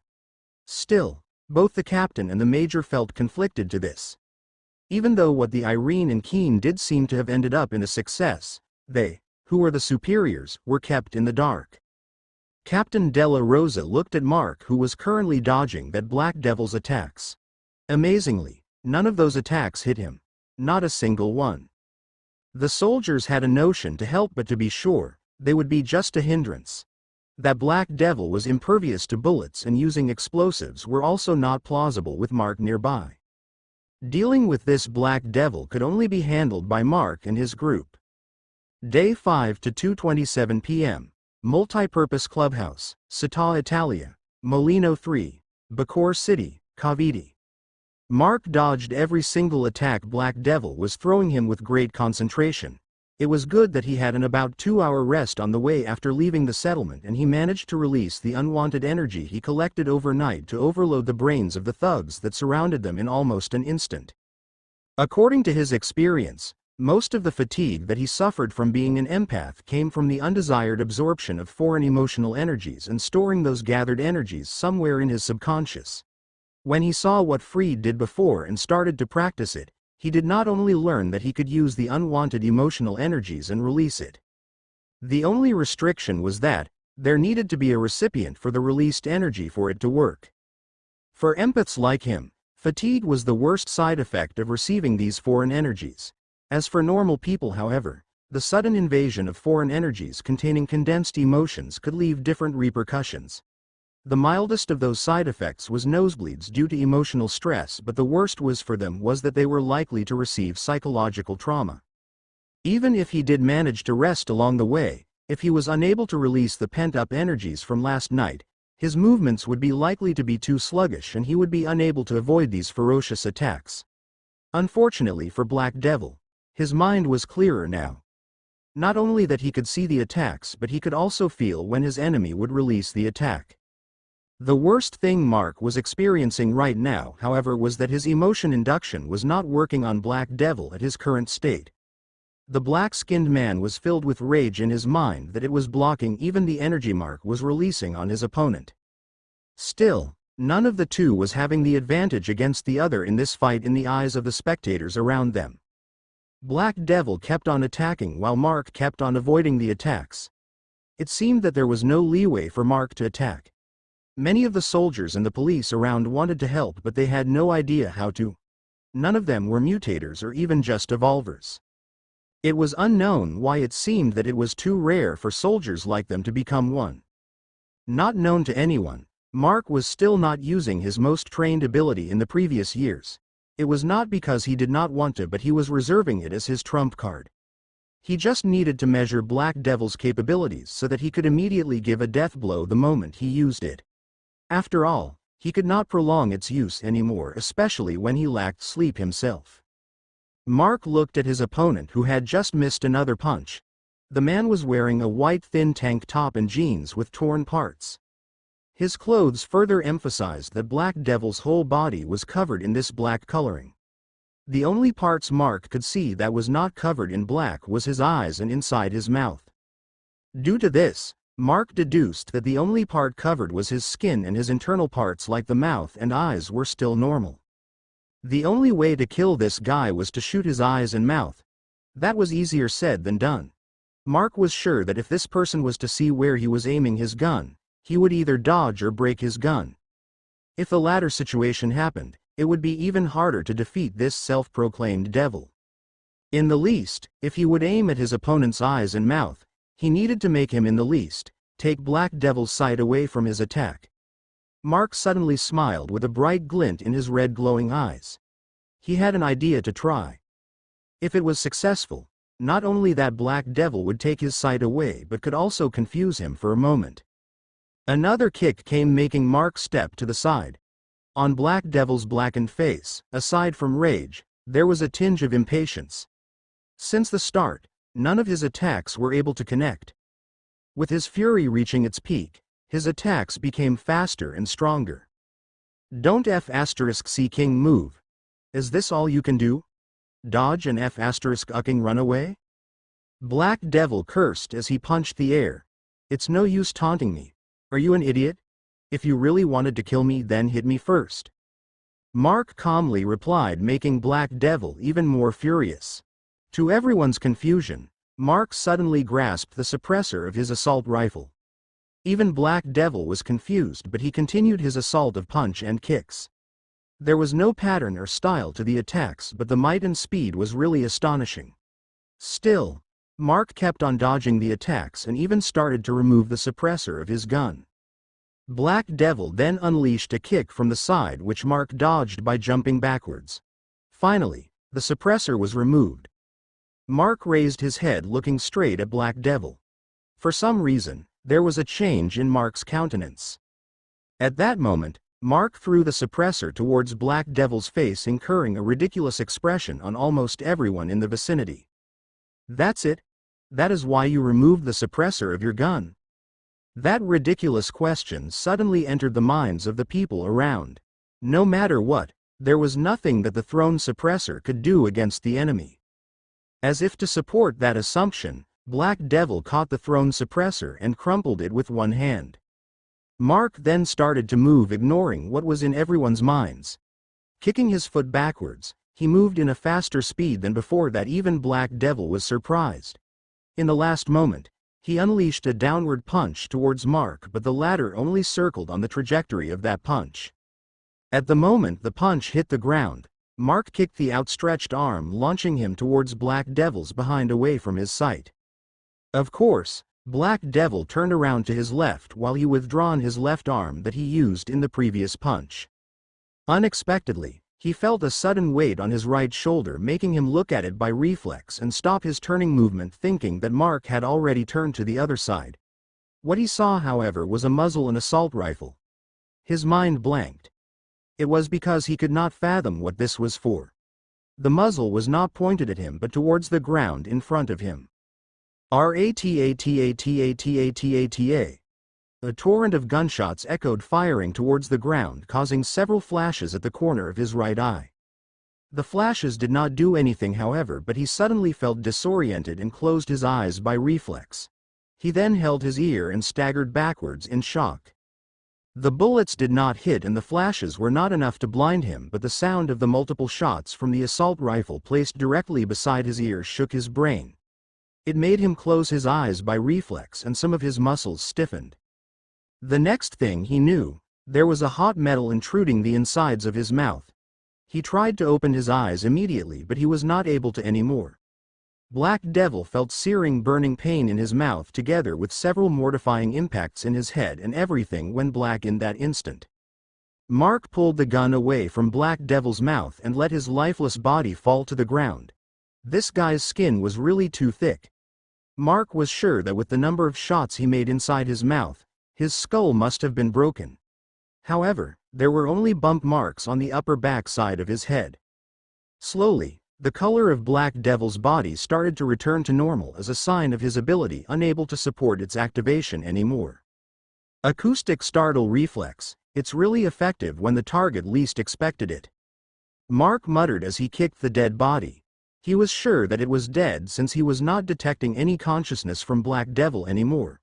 Still, both the captain and the major felt conflicted to this. Even though what the Irene and Keen did seem to have ended up in a success, they, who were the superiors, were kept in the dark. Captain Della Rosa looked at Mark, who was currently dodging that Black Devil's attacks. Amazingly, none of those attacks hit him. Not a single one. The soldiers had a notion to help, but to be sure, they would be just a hindrance. That Black Devil was impervious to bullets and using explosives were also not plausible with Mark nearby. Dealing with this Black Devil could only be handled by Mark and his group. Day 5 to 2:27 p.m. Multipurpose Clubhouse, Città Italia, Molino 3, Bacoor City, Cavite. Mark dodged every single attack Black Devil was throwing him with great concentration. It was good that he had an about 2-hour rest on the way after leaving the settlement, and he managed to release the unwanted energy he collected overnight to overload the brains of the thugs that surrounded them in almost an instant. According to his experience, most of the fatigue that he suffered from being an empath came from the undesired absorption of foreign emotional energies and storing those gathered energies somewhere in his subconscious. When he saw what Freed did before and started to practice it, he did not only learn that he could use the unwanted emotional energies and release it. The only restriction was that there needed to be a recipient for the released energy for it to work. For empaths like him, fatigue was the worst side effect of receiving these foreign energies. As for normal people, however, the sudden invasion of foreign energies containing condensed emotions could leave different repercussions. The mildest of those side effects was nosebleeds due to emotional stress, but the worst for them was that they were likely to receive psychological trauma. Even if he did manage to rest along the way, if he was unable to release the pent-up energies from last night, his movements would be likely to be too sluggish and he would be unable to avoid these ferocious attacks. Unfortunately for Black Devil, his mind was clearer now. Not only that he could see the attacks, but he could also feel when his enemy would release the attack. The worst thing Mark was experiencing right now, however, was that his emotion induction was not working on Black Devil at his current state. The black-skinned man was filled with rage in his mind that it was blocking even the energy Mark was releasing on his opponent. Still, none of the two was having the advantage against the other in this fight in the eyes of the spectators around them. Black Devil kept on attacking while Mark kept on avoiding the attacks. It seemed that there was no leeway for Mark to attack. Many of the soldiers and the police around wanted to help, but they had no idea how to. None of them were mutators or even just evolvers. It was unknown why it seemed that it was too rare for soldiers like them to become one. Not known to anyone, Mark was still not using his most trained ability in the previous years. It was not because he did not want to, but he was reserving it as his trump card. He just needed to measure Black Devil's capabilities so that he could immediately give a death blow the moment he used it. After all, he could not prolong its use anymore, especially when he lacked sleep himself. Mark looked at his opponent, who had just missed another punch. The man was wearing a white thin tank top and jeans with torn parts. His clothes further emphasized that Black Devil's whole body was covered in this black coloring. The only parts Mark could see that was not covered in black was his eyes and inside his mouth. Due to this, Mark deduced that the only part covered was his skin, and his internal parts like the mouth and eyes were still normal. The only way to kill this guy was to shoot his eyes and mouth. That was easier said than done. Mark was sure that if this person was to see where he was aiming his gun, he would either dodge or break his gun. If the latter situation happened, it would be even harder to defeat this self-proclaimed devil. In the least, if he would aim at his opponent's eyes and mouth, he needed to make him in the least take Black Devil's sight away from his attack. Mark suddenly smiled with a bright glint in his red glowing eyes. He had an idea to try. If it was successful, not only that black devil would take his sight away but could also confuse him for a moment. Another kick came, making Mark step to the side. On Black Devil's blackened face, aside from rage, there was a tinge of impatience. Since the start, none of his attacks were able to connect. With his fury reaching its peak, his attacks became faster and stronger. Don't F***C King move. Is this all you can do? Dodge and F***ing run away? Black Devil cursed as he punched the air. It's no use taunting me. Are you an idiot? If you really wanted to kill me, then hit me first. Mark calmly replied, making Black Devil even more furious. To everyone's confusion, Mark suddenly grasped the suppressor of his assault rifle. Even Black Devil was confused, but he continued his assault of punch and kicks. There was no pattern or style to the attacks, but the might and speed was really astonishing. Still, Mark kept on dodging the attacks and even started to remove the suppressor of his gun. Black Devil then unleashed a kick from the side, which Mark dodged by jumping backwards. Finally, the suppressor was removed. Mark raised his head, looking straight at Black Devil. For some reason, there was a change in Mark's countenance. At that moment, Mark threw the suppressor towards Black Devil's face, incurring a ridiculous expression on almost everyone in the vicinity. That's it? That is why you removed the suppressor of your gun? That ridiculous question suddenly entered the minds of the people around. No matter what, there was nothing that the thrown suppressor could do against the enemy. As if to support that assumption, Black Devil caught the thrown suppressor and crumpled it with one hand. Mark then started to move, ignoring what was in everyone's minds. Kicking his foot backwards, he moved in a faster speed than before that even Black Devil was surprised. In the last moment, he unleashed a downward punch towards Mark, but the latter only circled on the trajectory of that punch. At the moment the punch hit the ground, Mark kicked the outstretched arm, launching him towards Black Devil's behind, away from his sight. Of course, Black Devil turned around to his left while he withdrawn his left arm that he used in the previous punch. Unexpectedly, he felt a sudden weight on his right shoulder, making him look at it by reflex and stop his turning movement, thinking that Mark had already turned to the other side. What he saw, however, was a muzzle and assault rifle. His mind blanked. It was because he could not fathom what this was for. The muzzle was not pointed at him but towards the ground in front of him. Ratatata. A torrent of gunshots echoed, firing towards the ground, causing several flashes at the corner of his right eye. The flashes did not do anything, however, but he suddenly felt disoriented and closed his eyes by reflex. He then held his ear and staggered backwards in shock. The bullets did not hit and the flashes were not enough to blind him, but the sound of the multiple shots from the assault rifle placed directly beside his ear shook his brain. It made him close his eyes by reflex and some of his muscles stiffened. The next thing he knew, there was a hot metal intruding the insides of his mouth. He tried to open his eyes immediately, but he was not able to anymore. Black Devil felt searing, burning pain in his mouth, together with several mortifying impacts in his head, and everything went black in that instant. Mark pulled the gun away from Black Devil's mouth and let his lifeless body fall to the ground. This guy's skin was really too thick. Mark was sure that with the number of shots he made inside his mouth, his skull must have been broken. However, there were only bump marks on the upper back side of his head. Slowly, the color of Black Devil's body started to return to normal as a sign of his ability unable to support its activation anymore. Acoustic startle reflex. It's really effective when the target least expected it. Mark muttered as he kicked the dead body. He was sure that it was dead since he was not detecting any consciousness from Black Devil anymore.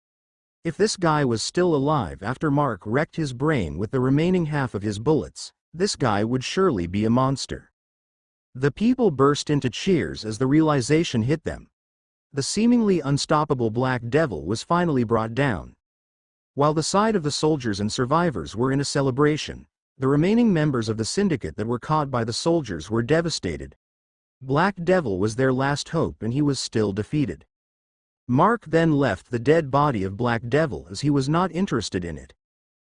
If this guy was still alive after Mark wrecked his brain with the remaining half of his bullets, this guy would surely be a monster. The people burst into cheers as the realization hit them. The seemingly unstoppable Black Devil was finally brought down. While the side of the soldiers and survivors were in a celebration, the remaining members of the syndicate that were caught by the soldiers were devastated. Black Devil was their last hope and he was still defeated. Mark then left the dead body of Black Devil as he was not interested in it.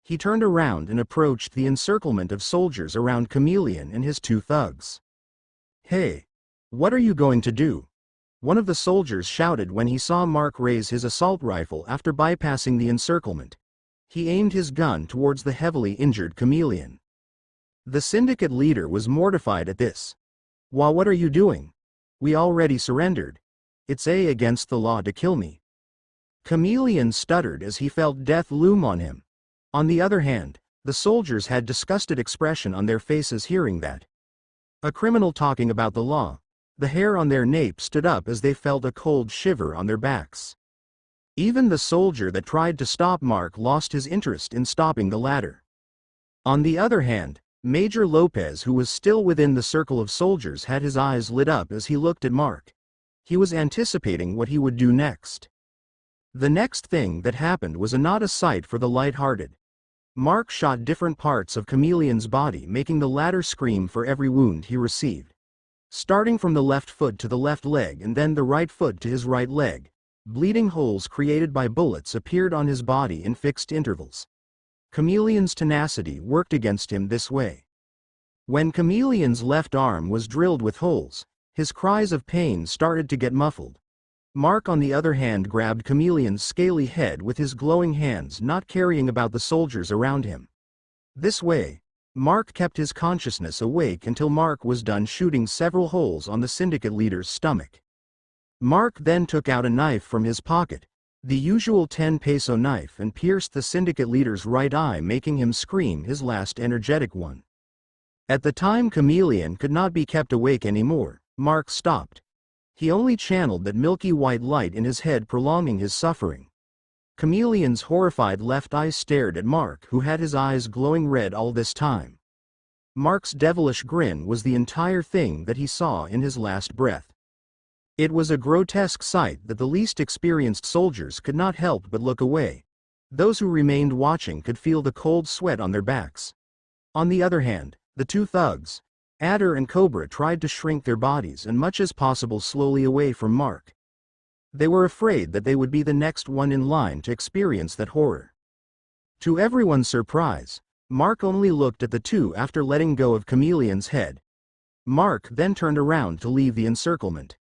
He turned around and approached the encirclement of soldiers around Chameleon and his two thugs. "Hey! What are you going to do?" one of the soldiers shouted when he saw Mark raise his assault rifle after bypassing the encirclement. He aimed his gun towards the heavily injured Chameleon. The syndicate leader was mortified at this. What are you doing? We already surrendered. It's against the law to kill me." Chameleon stuttered as he felt death loom on him. On the other hand, the soldiers had disgusted expression on their faces hearing that. A criminal talking about the law. The hair on their nape stood up as they felt a cold shiver on their backs. Even the soldier that tried to stop Mark lost his interest in stopping the latter. On the other hand, Major Lopez, who was still within the circle of soldiers, had his eyes lit up as he looked at Mark. He was anticipating what he would do next. The next thing that happened was not a sight for the light-hearted. Mark shot different parts of Chameleon's body, making the latter scream for every wound he received. Starting from the left foot to the left leg and then the right foot to his right leg, bleeding holes created by bullets appeared on his body in fixed intervals. Chameleon's tenacity worked against him this way. When Chameleon's left arm was drilled with holes, his cries of pain started to get muffled. Mark, on the other hand, grabbed Chameleon's scaly head with his glowing hands, not caring about the soldiers around him. This way, Mark kept his consciousness awake until Mark was done shooting several holes on the syndicate leader's stomach. Mark then took out a knife from his pocket, the usual 10-peso knife, and pierced the syndicate leader's right eye, making him scream his last energetic one. At the time Chameleon could not be kept awake anymore, Mark stopped. He only channeled that milky white light in his head, prolonging his suffering. Chameleon's horrified left eye stared at Mark, who had his eyes glowing red all this time. Mark's devilish grin was the entire thing that he saw in his last breath. It was a grotesque sight that the least experienced soldiers could not help but look away. Those who remained watching could feel the cold sweat on their backs. On the other hand, the two thugs, Adder and Cobra, tried to shrink their bodies and much as possible slowly away from Mark. They were afraid that they would be the next one in line to experience that horror. To everyone's surprise, Mark only looked at the two after letting go of Chameleon's head. Mark then turned around to leave the encirclement.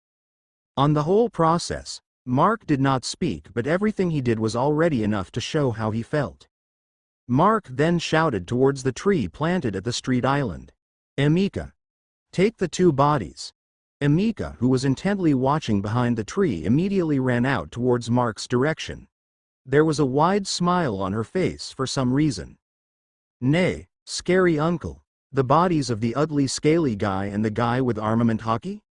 On the whole process, Mark did not speak, but everything he did was already enough to show how he felt. Mark then shouted towards the tree planted at the street island. "Emika! Take the two bodies." Emika, who was intently watching behind the tree, immediately ran out towards Mark's direction. There was a wide smile on her face for some reason. "Nay, scary uncle, the bodies of the ugly scaly guy and the guy with armament hockey?"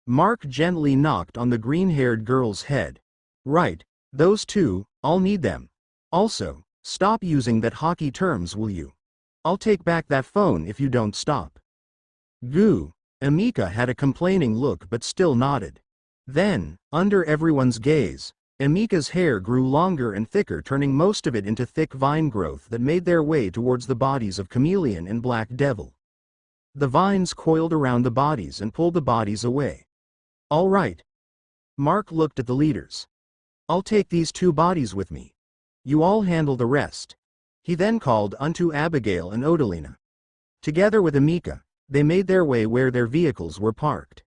Mark gently knocked on the green-haired girl's head. "Right, those two, I'll need them. Also, stop using that hockey terms, will you? I'll take back that phone if you don't stop." "Goo." Emika had a complaining look but still nodded. Then, under everyone's gaze, Emika's hair grew longer and thicker, turning most of it into thick vine growth that made their way towards the bodies of Chameleon and Black Devil. The vines coiled around the bodies and pulled the bodies away. "All right." Mark looked at the leaders. "I'll take these two bodies with me. You all handle the rest." He then called unto Abigail and Odalina. Together with Emika, they made their way where their vehicles were parked.